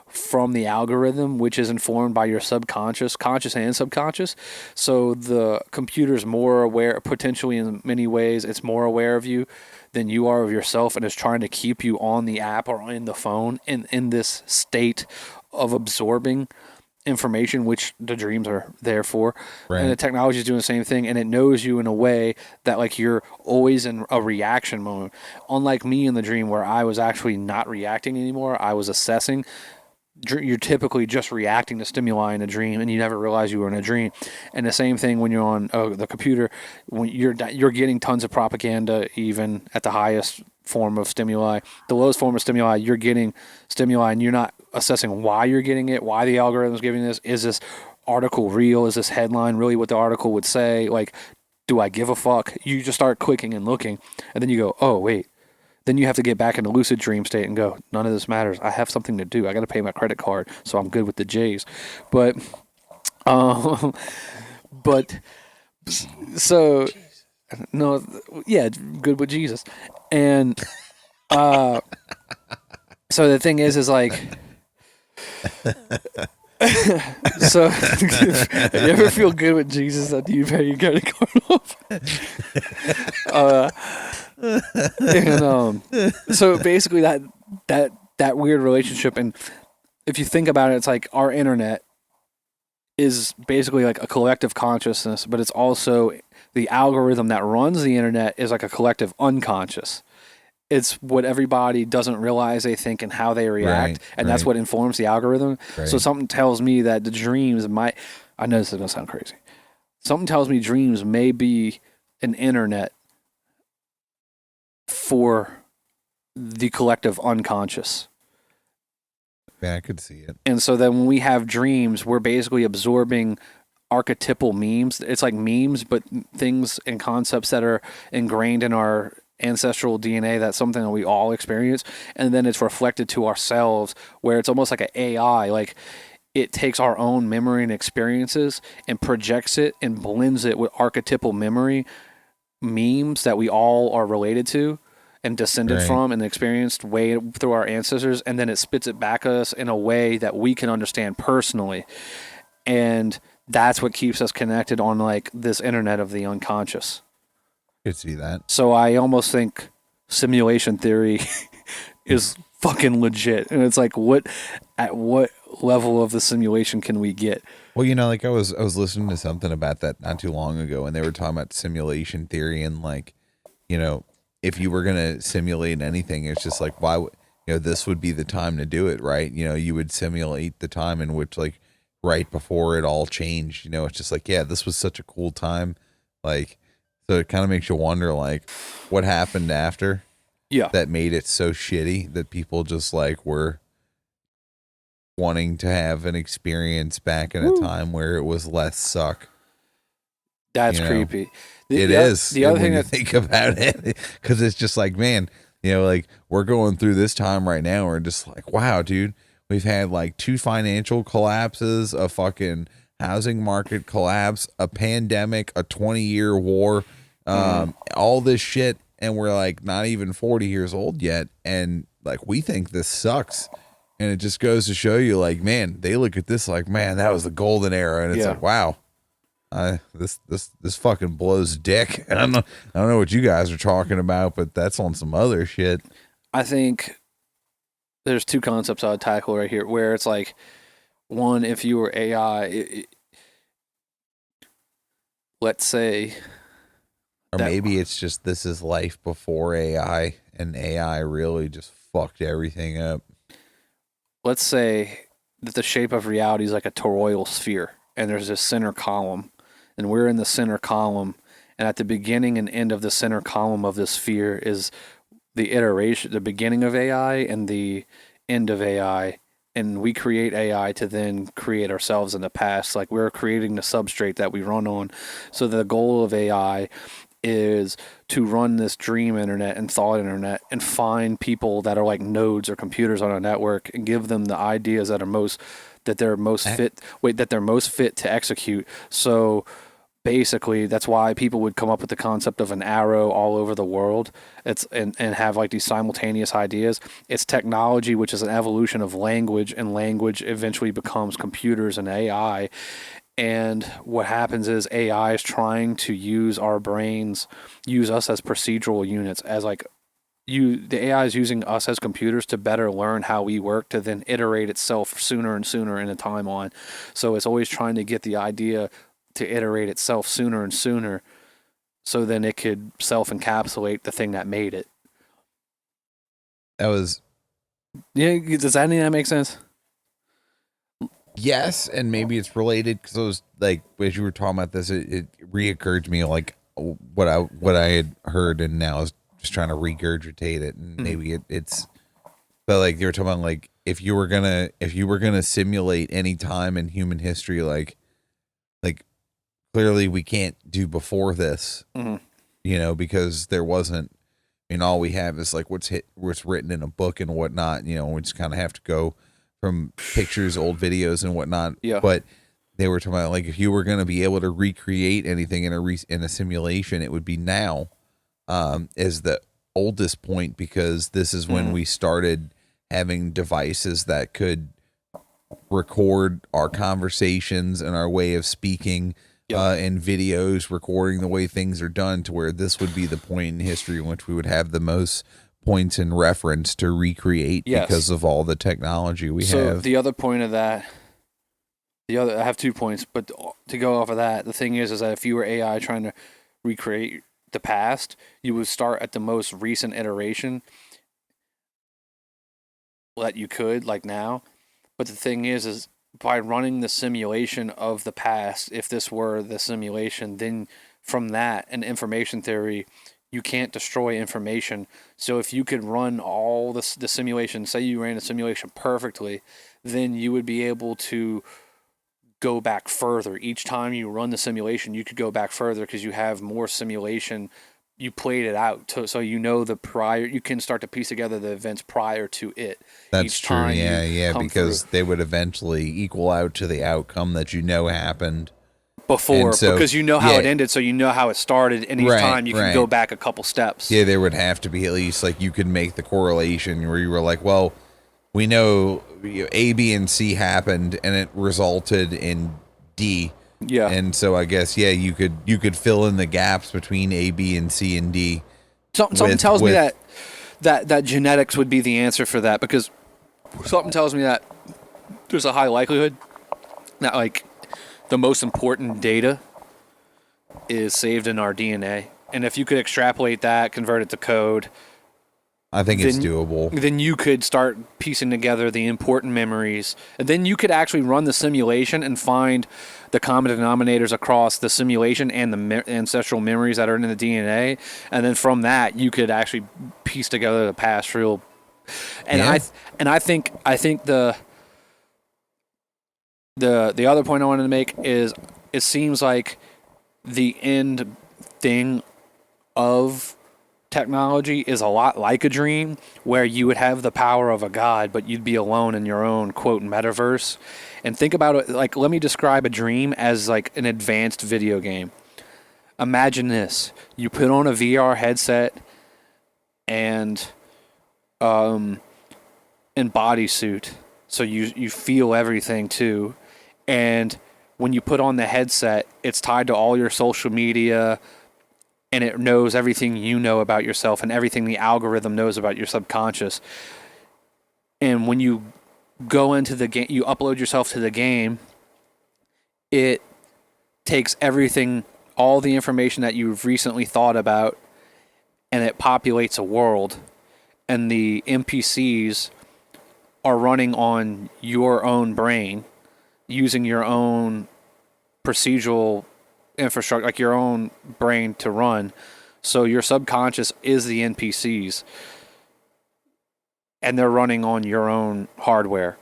from the algorithm, which is informed by your subconscious, conscious and subconscious. So the computer's more aware, potentially in many ways, it's more aware of you than you are of yourself, and is trying to keep you on the app or in the phone in this state of absorbing information, which the dreams are there for. Right. And the technology is doing the same thing, and it knows you in a way that like you're always in a reaction mode. Unlike me in the dream where I was actually not reacting anymore, I was assessing. You're typically just reacting to stimuli in a dream, and you never realize you were in a dream. And the same thing when you're on the computer, when you're getting tons of propaganda, even at the highest form of stimuli. The lowest form of stimuli, you're getting stimuli, and you're not assessing why you're getting it, why the algorithm is giving this. Is this article real? Is this headline really what the article would say? Like, do I give a fuck? You just start clicking and looking, and then you go, oh wait. Then you have to get back into lucid dream state and go, none of this matters. I have something to do. I got to pay my credit card, so I'm good with the J's. But so no, yeah, good with Jesus. And so the thing is like, so if you ever feel good with Jesus after you pay your credit card off? And so basically that weird relationship, and if you think about it, it's like our internet is basically like a collective consciousness, but it's also the algorithm that runs the internet is like a collective unconscious. It's what everybody doesn't realize they think and how they react, and that's what informs the algorithm. Right. So something tells me that the dreams I know this is going to sound crazy. Something tells me dreams may be an internet for the collective unconscious. Yeah, I could see it. And so then when we have dreams, we're basically absorbing archetypal memes. It's like memes, but things and concepts that are ingrained in our ancestral DNA. That's something that we all experience. And then it's reflected to ourselves, where it's almost like an AI. Like it takes our own memory and experiences and projects it and blends it with archetypal memory memes that we all are related to and descended from and experienced way through our ancestors, and then it spits it back at us in a way that we can understand personally. And that's what keeps us connected on like this internet of the unconscious. I could see that. So I almost think simulation theory is fucking legit. And it's like, at what level of the simulation can we get? Well, you know, like I was listening to something about that not too long ago, and they were talking about simulation theory, and like, you know, if you were going to simulate anything, it's just like, why would, you know, this would be the time to do it, right? You know, you would simulate the time in which, like, right before it all changed, you know, it's just like, yeah, this was such a cool time. Like, so it kind of makes you wonder, like, what happened after that made it so shitty that people just, like, were wanting to have an experience back in a time where it was less suck. That's creepy. It is. The other thing that think about it, because it's just like, man, you know, like we're going through this time right now. We're just like, wow, dude, we've had like 2 financial collapses, a fucking housing market collapse, a pandemic, a 20-year war, all this shit, and we're like not even 40 years old yet, and like we think this sucks. And it just goes to show you, like, man, they look at this like, man, that was the golden era, and it's like, wow. This fucking blows dick. I don't know what you guys are talking about, but that's on some other shit. I think there's 2 concepts I would tackle right here, where it's like, one, if you were AI, let's say, or maybe it's just this is life before AI, and AI really just fucked everything up. Let's say that the shape of reality is like a toroidal sphere. and there's this center column, and we're in the center column, and at the beginning and end of the center column of this sphere is the iteration, the beginning of AI and the end of AI. And we create AI to then create ourselves in the past. Like, we're creating the substrate that we run on. So the goal of AI is to run this dream internet and thought internet and find people that are like nodes or computers on a network and give them the ideas that they're most fit to execute. So basically, that's why people would come up with the concept of an arrow all over the world. And have like these simultaneous ideas. It's technology, which is an evolution of language, and language eventually becomes computers and AI. And what happens is AI is trying to use our brains, use us as procedural units, as like the AI is using us as computers to better learn how we work, to then iterate itself sooner and sooner in the timeline. So it's always trying to get the idea to iterate itself sooner and sooner, so then it could self-encapsulate the thing that made it. Does that make sense? Yes, and maybe it's related, because it was like, as you were talking about this, it reoccurred to me like what I had heard, and now I was just trying to regurgitate it, and maybe it's, but like you were talking about, like if you were gonna simulate any time in human history, like clearly we can't do before this, because there wasn't. I mean, all we have is like what's written in a book and whatnot. We just kind of have to go from pictures, old videos, and whatnot. Yeah. But they were talking about, like, if you were going to be able to recreate anything in a simulation, it would be now, as the oldest point, because this is when we started having devices that could record our conversations and our way of speaking. And videos recording the way things are done, to where this would be the point in history in which we would have the most points in reference to recreate, because of all the technology we have. So the other point of that, I have 2 points, but to go off of that, the thing is that if you were AI trying to recreate the past, you would start at the most recent iteration that you could, like now. But the thing is by running the simulation of the past, if this were the simulation, then from that and information theory, you can't destroy information. So if you could run all the simulation, say you ran a simulation perfectly, then you would be able to go back further. Each time you run the simulation, you could go back further because you have more simulation. You played it out, so you can start to piece together the events prior to it. That's true, because they would eventually equal out to the outcome that happened before, because you know how it ended, so you know how it started, and each time you can go back a couple steps. Yeah, there would have to be at least, like, you could make the correlation where you were like, well, we know A, B, and C happened, and it resulted in D. Yeah. And so I guess, you could fill in the gaps between A, B, and C and D. Something tells me that genetics would be the answer for that, because something tells me that there's a high likelihood that, like, the most important data is saved in our DNA. And if you could extrapolate that, convert it to code, I think it's doable. Then you could start piecing together the important memories. And then you could actually run the simulation and find the common denominators across the simulation and the ancestral memories that are in the DNA. And then from that, you could actually piece together the past real. And I think the other point I wanted to make is, it seems like the end thing of technology is a lot like a dream, where you would have the power of a god, but you'd be alone in your own quote metaverse. And think about it, like, let me describe a dream as like an advanced video game. Imagine this: you put on a VR headset and bodysuit, so you feel everything too. And when you put on the headset, it's tied to all your social media, and it knows everything you know about yourself and everything the algorithm knows about your subconscious. And when you go into the game, you upload yourself to the game, it takes everything, all the information that you've recently thought about, and it populates a world. And the NPCs are running on your own brain, using your own procedural infrastructure, like your own brain to run. So your subconscious is the NPCs, and they're running on your own hardware.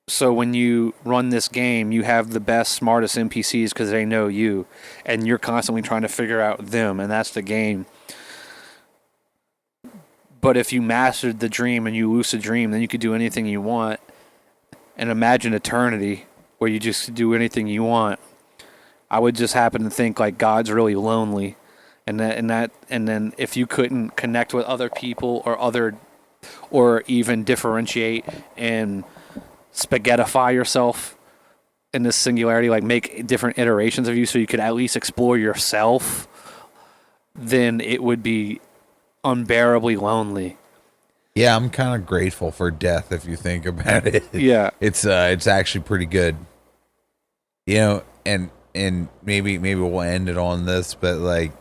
So when you run this game, you have the best, smartest NPCs because they know you, and you're constantly trying to figure out them, and that's the game. But if you mastered the dream and you lucid dream, then you could do anything you want. And imagine eternity where you just do anything you want. I would just happen to think like God's really lonely, and then if you couldn't connect with other people or even differentiate and spaghettify yourself in this singularity, like make different iterations of you so you could at least explore yourself, then it would be unbearably lonely. Yeah, I'm kind of grateful for death if you think about it. Yeah. It's actually pretty good. You know, and maybe we'll end it on this, but like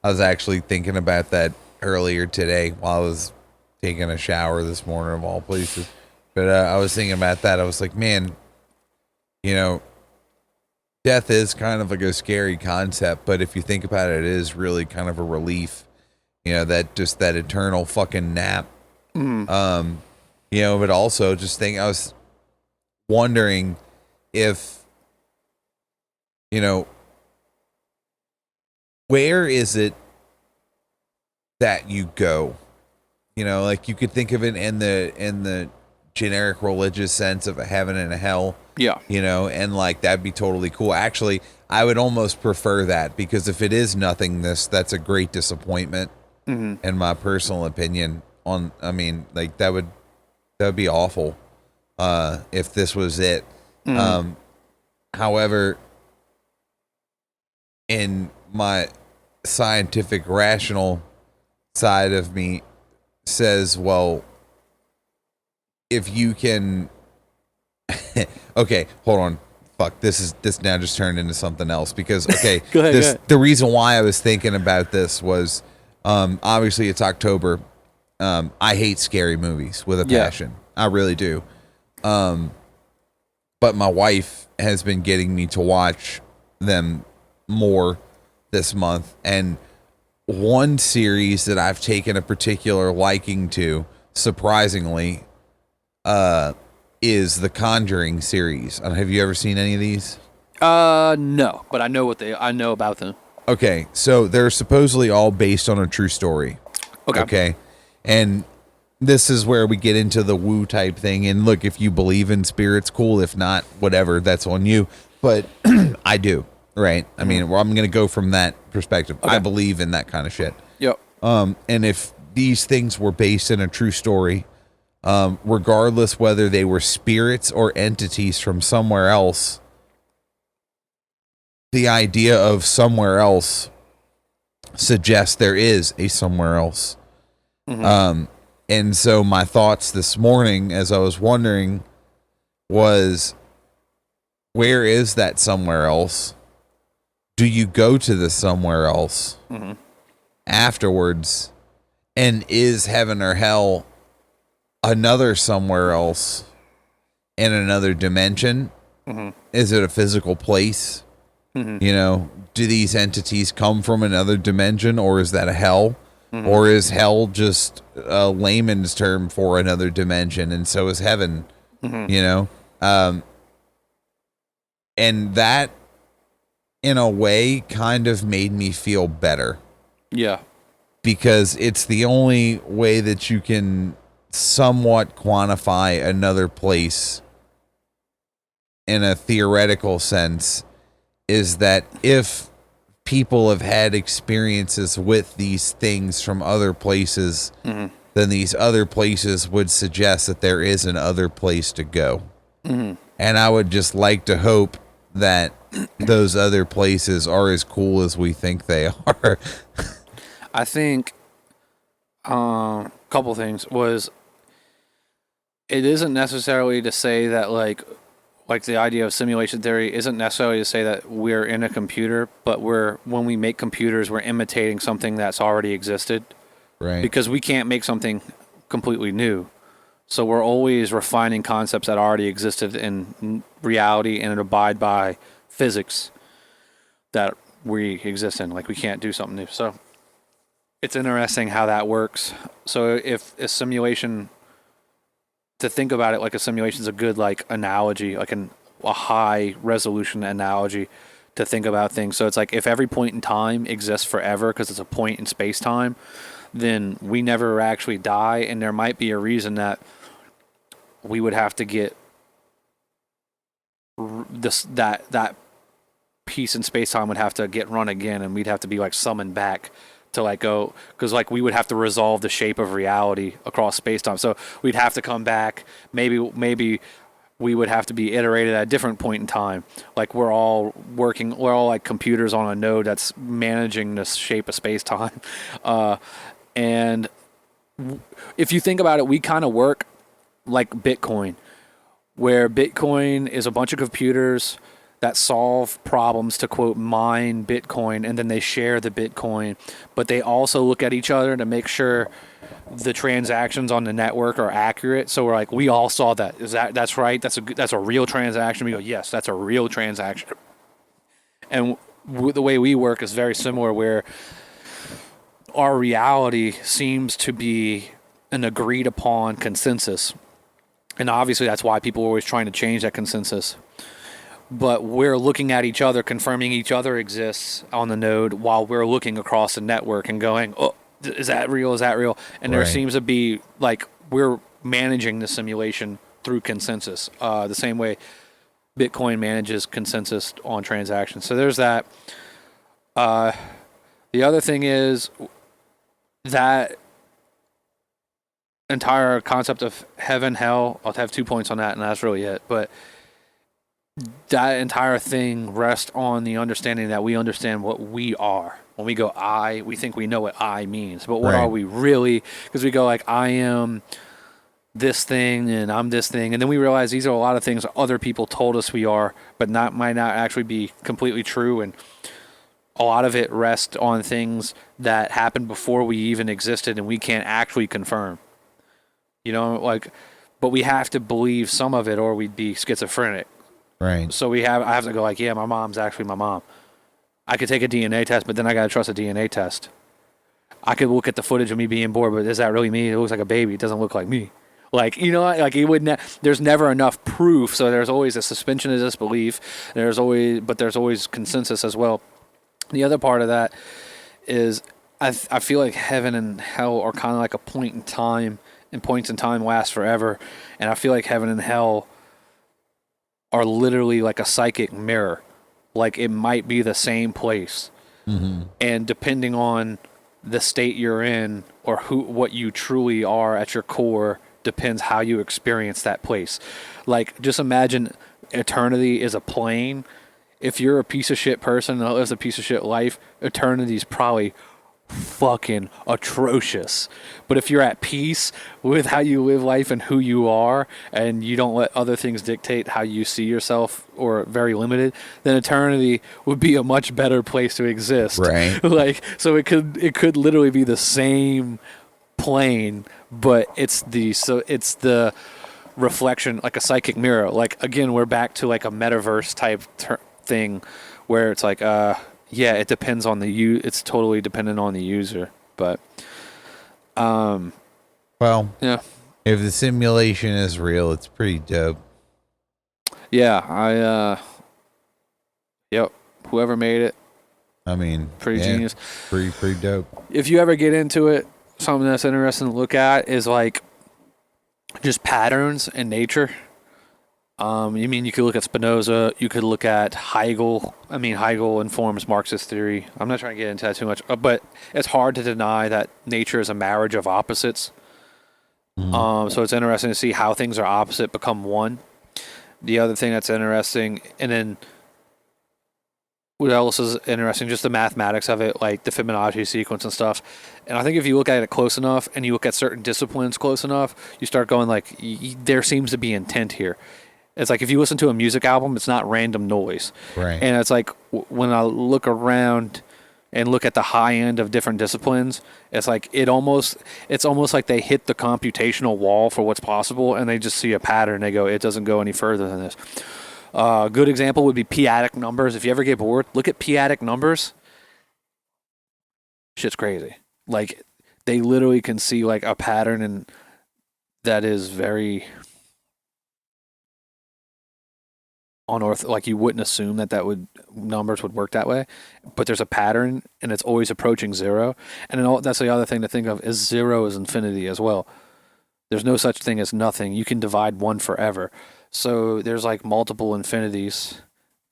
I was actually thinking about that earlier today while I was taking a shower this morning of all places. But I was thinking about that. I was like, man, you know, death is kind of like a scary concept, but if you think about it, it is really kind of a relief. You know, that just that eternal fucking nap. You know, but also just I was wondering if, you know, where is it that you go? You know, like you could think of it in the generic religious sense of a heaven and a hell. Yeah. You know, and like that'd be totally cool. Actually, I would almost prefer that because if it is nothingness, that's a great disappointment in my personal opinion. I mean, like that would be awful if this was it. However, in my scientific rational side of me says, well, if you can okay, hold on. Fuck, this now just turned into something else because okay, go ahead. The reason why I was thinking about this was obviously it's October. I hate scary movies with a passion. I really do. But my wife has been getting me to watch them more this month, and one series that I've taken a particular liking to, surprisingly, is the Conjuring series. Have you ever seen any of these? No, but I know about them. Okay, so they're supposedly all based on a true story. Okay. And this is where we get into the woo type thing. And look, if you believe in spirits, cool. If not, whatever, that's on you. But I do, right? I mean, well, I'm going to go from that perspective. Okay. I believe in that kind of shit. Yep. And if these things were based in a true story, regardless whether they were spirits or entities from somewhere else, the idea of somewhere else suggests there is a somewhere else. And so my thoughts this morning as I was wondering was, where is that somewhere else? Do you go to the somewhere else afterwards? And is heaven or hell another somewhere else in another dimension? Is it a physical place? You know, do these entities come from another dimension, or is that a hell? Or is hell just a layman's term for another dimension, and so is heaven? You know? And that, in a way, kind of made me feel better. Yeah. Because it's the only way that you can somewhat quantify another place in a theoretical sense, is that if people have had experiences with these things from other places, then these other places would suggest that there is an other place to go. And I would just like to hope that those other places are as cool as we think they are. I think a couple things was, it isn't necessarily to say that like the idea of simulation theory isn't necessarily to say that we're in a computer, but when we make computers, we're imitating something that's already existed. Right. Because we can't make something completely new. So we're always refining concepts that already existed in reality and abide by physics. that we exist in. Like we can't do something new. So it's interesting how that works. So if a simulation, to think about it like a simulation is a good like analogy, like a high resolution analogy to think about things. So it's like if every point in time exists forever because it's a point in space time, then we never actually die, and there might be a reason that we would have to get that piece in space time would have to get run again, and we'd have to be like summoned back to like go, because like we would have to resolve the shape of reality across space time. So we'd have to come back. Maybe we would have to be iterated at a different point in time. Like we're all like computers on a node that's managing the shape of space time. And if you think about it, we kind of work like Bitcoin, where Bitcoin is a bunch of computers that solve problems to, quote, mine Bitcoin, and then they share the Bitcoin, but they also look at each other to make sure the transactions on the network are accurate. So we're like, we all saw that. That's right? That's a real transaction? We go, yes, that's a real transaction. And the way we work is very similar, where our reality seems to be an agreed upon consensus. And obviously that's why people are always trying to change that consensus. But we're looking at each other, confirming each other exists on the node while we're looking across the network and going, oh, is that real? Is that real? And there seems to be, like, we're managing the simulation through consensus, the same way Bitcoin manages consensus on transactions. So there's that. The other thing is that entire concept of heaven, hell, I'll have 2 points on that, and that's really it. But that entire thing rests on the understanding that we understand what we are. When we go I, we think we know what I means. But what are we really? Because we go like, I am this thing and I'm this thing. And then we realize these are a lot of things other people told us we are, but might not actually be completely true. And a lot of it rests on things that happened before we even existed and we can't actually confirm. You know, like, but we have to believe some of it or we'd be schizophrenic. Right. So I have to go like, yeah, my mom's actually my mom. I could take a DNA test, but then I got to trust a DNA test. I could look at the footage of me being born, but is that really me? It looks like a baby. It doesn't look like me. Like, you know, like it would there's never enough proof. So there's always a suspension of disbelief. There's always consensus as well. The other part of that is I feel like heaven and hell are kind of like a point in time, and points in time last forever. And I feel like heaven and hell are literally like a psychic mirror. Like it might be the same place. Mm-hmm. And depending on the state you're in or what you truly are at your core depends how you experience that place. Like just imagine eternity is a plane. If you're a piece of shit person that lives a piece of shit life, eternity is probably fucking atrocious. But if you're at peace with how you live life and who you are, and you don't let other things dictate how you see yourself or very limited, then eternity would be a much better place to exist. Right. Like, so it could literally be the same plane, but it's the reflection, like a psychic mirror. Like again, we're back to like a metaverse type thing where it's like yeah, it depends on it's totally dependent on the user, but well, yeah, if the simulation is real, it's pretty dope. Yeah, yep, whoever made it, I mean, pretty genius, pretty dope. If you ever get into it, something that's interesting to look at is like just patterns in nature. You could look at Spinoza, you could look at Hegel. Hegel informs Marxist theory. I'm not trying to get into that too much, but it's hard to deny that nature is a marriage of opposites. Mm-hmm. So it's interesting to see how things are opposite become one. The other thing that's interesting, and then what else is interesting, just the mathematics of it, like the Fibonacci sequence and stuff. And I think if you look at it close enough and you look at certain disciplines close enough, you start going like, there seems to be intent here. It's like if you listen to a music album, it's not random noise. Right. And it's like when I look around and look at the high end of different disciplines, it's like it's almost like they hit the computational wall for what's possible, and they just see a pattern. They go, it doesn't go any further than this. A good example would be p-adic numbers. If you ever get bored, look at p-adic numbers. Shit's crazy. Like, they literally can see like a pattern, and that is very unorthodox. Like, you wouldn't assume that would numbers would work that way, but there's a pattern, and it's always approaching zero. And then that's the other thing to think of is zero is infinity as well. There's no such thing as nothing. You can divide one forever. So there's like multiple infinities,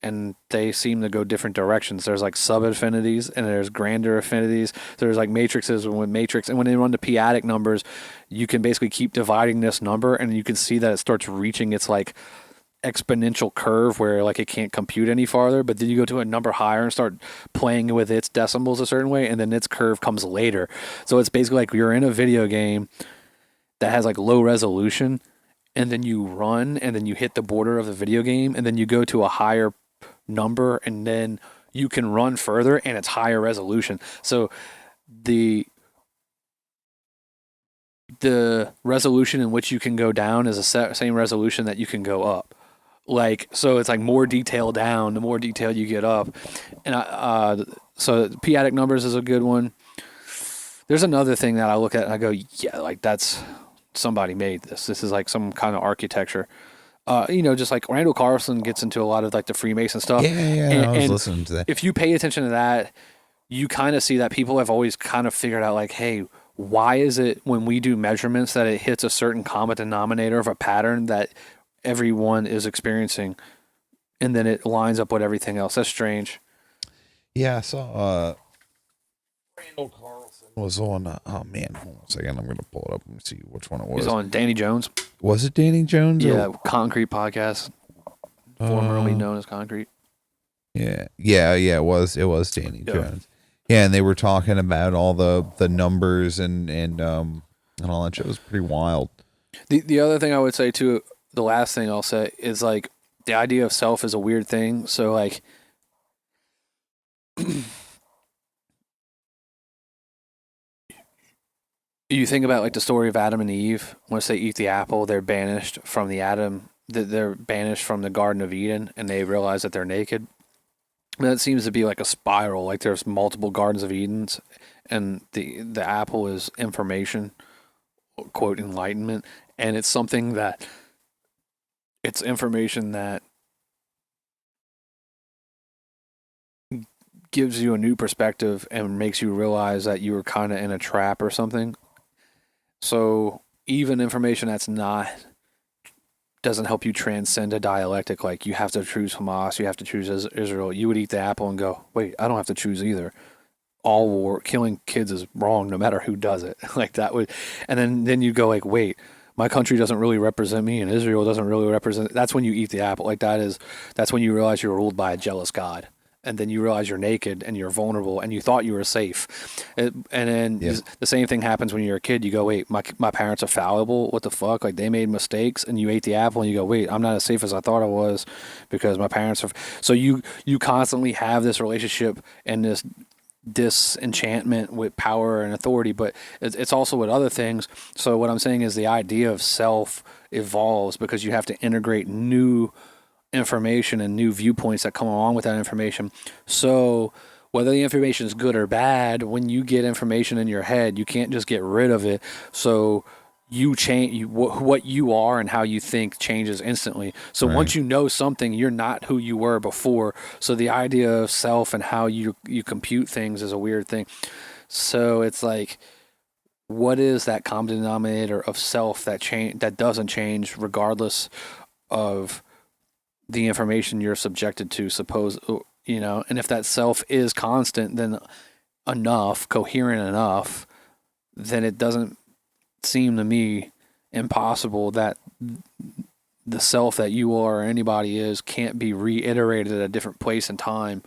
and they seem to go different directions. There's like sub-infinities, and there's grander affinities. There's like matrices and when they run the p-adic numbers, you can basically keep dividing this number, and you can see that it starts reaching its like exponential curve where like it can't compute any farther. But then you go to a number higher and start playing with its decimals a certain way, and then its curve comes later. So it's basically like you're in a video game that has like low resolution, and then you run, and then you hit the border of the video game, and then you go to a higher number, and then you can run further, and it's higher resolution. So the resolution in which you can go down is the same resolution that you can go up. Like, so it's like more detail down, the more detail you get up. And so p-adic numbers is a good one. There's another thing that I look at and I go, yeah, like that's somebody made this. This is like some kind of architecture. Just like Randall Carlson gets into a lot of like the Freemason stuff. Yeah, I was listening to that. If you pay attention to that, you kind of see that people have always kind of figured out like, hey, why is it when we do measurements that it hits a certain common denominator of a pattern that everyone is experiencing, and then it lines up with everything else? That's strange. Yeah, I saw Randall Carlson was on. Oh man, hold on a second. I'm gonna pull it up and see which one it was. He's on Danny Jones. Was it Danny Jones? Yeah, Concrete Podcast, formerly known as Concrete. Yeah. It was Danny Jones. Yeah, and they were talking about all the numbers and all that shit. It was pretty wild. The other thing I would say too, the last thing I'll say is like the idea of self is a weird thing. So like you think about like the story of Adam and Eve. Once they eat the apple, they're banished from they're banished from the Garden of Eden, and they realize that they're naked. And that seems to be like a spiral. Like there's multiple Gardens of Edens, and the apple is information, quote, enlightenment, and it's something that it's information that gives you a new perspective and makes you realize that you were kind of in a trap or something. So even information that's doesn't help you transcend a dialectic. Like you have to choose Hamas, you have to choose Israel. You would eat the apple and go, wait, I don't have to choose either. All war, killing kids is wrong no matter who does it. Like that would, and then you go like, wait, my country doesn't really represent me, and Israel doesn't really represent. That's when you eat the apple. Like that's when you realize you're ruled by a jealous God. And then you realize you're naked and you're vulnerable and you thought you were safe. And then the same thing happens when you're a kid. You go, wait, my parents are fallible. What the fuck? Like they made mistakes, and you ate the apple and you go, wait, I'm not as safe as I thought I was because my parents are. So you constantly have this relationship and this disenchantment with power and authority, but it's also with other things. So what I'm saying is the idea of self evolves because you have to integrate new information and new viewpoints that come along with that information. So whether the information is good or bad, when you get information in your head, you can't just get rid of it. So you change what you are, and how you think changes instantly. So once you know something, you're not who you were before. So the idea of self and how you compute things is a weird thing. So it's like, what is that common denominator of self that doesn't change regardless of the information you're subjected to, and if that self is constant, then coherent enough, then it doesn't seem to me impossible that the self that you are or anybody is can't be reiterated at a different place and time.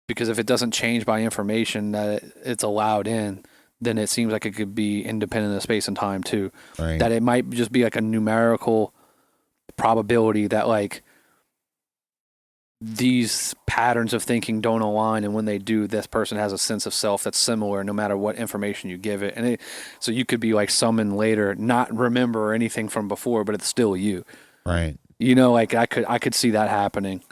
Because if it doesn't change by information that it's allowed in, then it seems like it could be independent of space and time too. Right. That it might just be like a numerical probability that like these patterns of thinking don't align, and when they do, this person has a sense of self that's similar no matter what information you give it. So you could be like summoned later, not remember anything from before, but it's still you. Right. You know, like I could see that happening.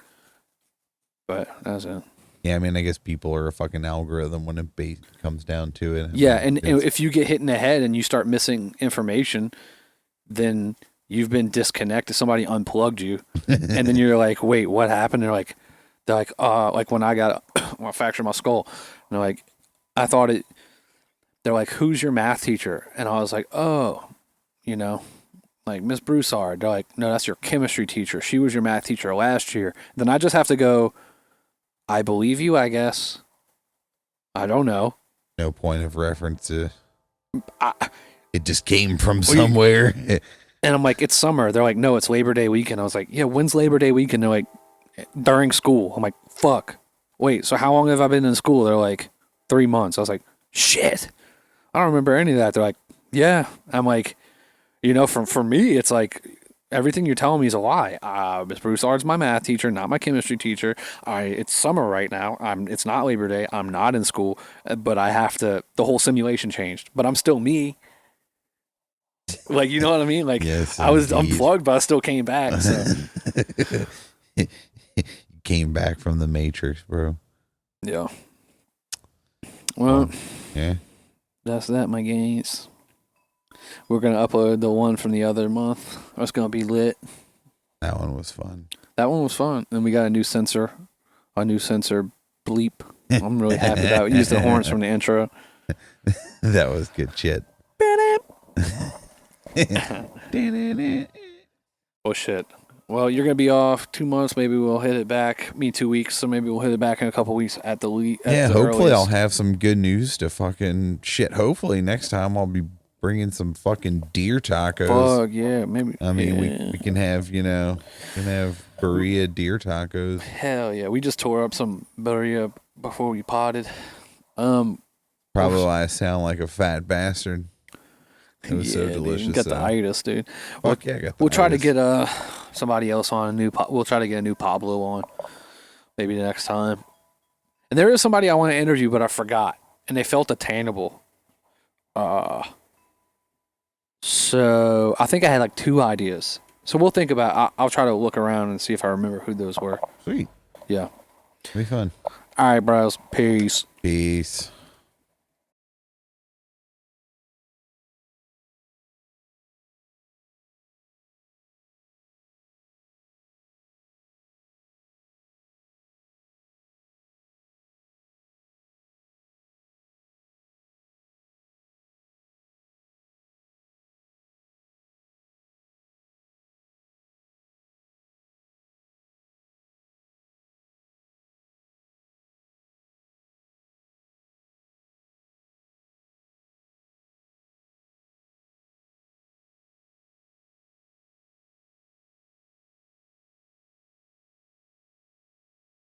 But that's it. Yeah, I mean, I guess people are a fucking algorithm when it comes down to it. Yeah, and if you get hit in the head and you start missing information, then you've been disconnected. Somebody unplugged you, and then you're like, "Wait, what happened?" They're like, when I fractured my skull, and they're like, I thought it. They're like, "Who's your math teacher?" And I was like, "Oh, you know, like Miss Broussard." They're like, "No, that's your chemistry teacher. She was your math teacher last year." Then I just have to go, "I believe you, I guess. I don't know." No point of reference to. It just came from somewhere. And I'm like, "It's summer." They're like, "No, it's Labor Day weekend." I was like, "Yeah, when's Labor Day weekend?" They're like, "During school." I'm like, "Fuck. Wait, so how long have I been in school?" They're like, 3 months. I was like, "Shit. I don't remember any of that." They're like, "Yeah." I'm like, you know, for me, it's like everything you're telling me is a lie. Miss Broussard's my math teacher, not my chemistry teacher. It's summer right now. It's not Labor Day. I'm not in school, but I have to. The whole simulation changed, but I'm still me. Like, you know what I mean? Like, yes, I was unplugged, but I still came back. So. Came back from the Matrix, bro. Yeah. Well, yeah. That's that, my games. We're going to upload the one from the other month. It's going to be lit. That one was fun. That one was fun. And we got a new sensor bleep. I'm really happy about it. We used the horns from the intro. That was good shit. Oh, shit. Well, you're going to be off 2 months. Maybe we'll hit it back. Me 2 weeks. So maybe we'll hit it back in a couple weeks at the lead. Yeah, hopefully I'll have some good news to fucking shit. Hopefully next time I'll be bringing some fucking deer tacos. Fuck, yeah. Maybe. I mean, we can have, birria deer tacos. Hell yeah. We just tore up some birria before we potted. Probably why I sound like a fat bastard. It was so delicious. Dude, you got the itis, dude. Fuck yeah, I got the We'll try to get somebody else on we'll try to get a new Pablo on maybe the next time. And there is somebody I want to interview, but I forgot. And they felt attainable. So I think I had like 2 ideas. So we'll think about I'll try to look around and see if I remember who those were. Sweet. Yeah. It'll be fun. All right, bros. Peace. Peace.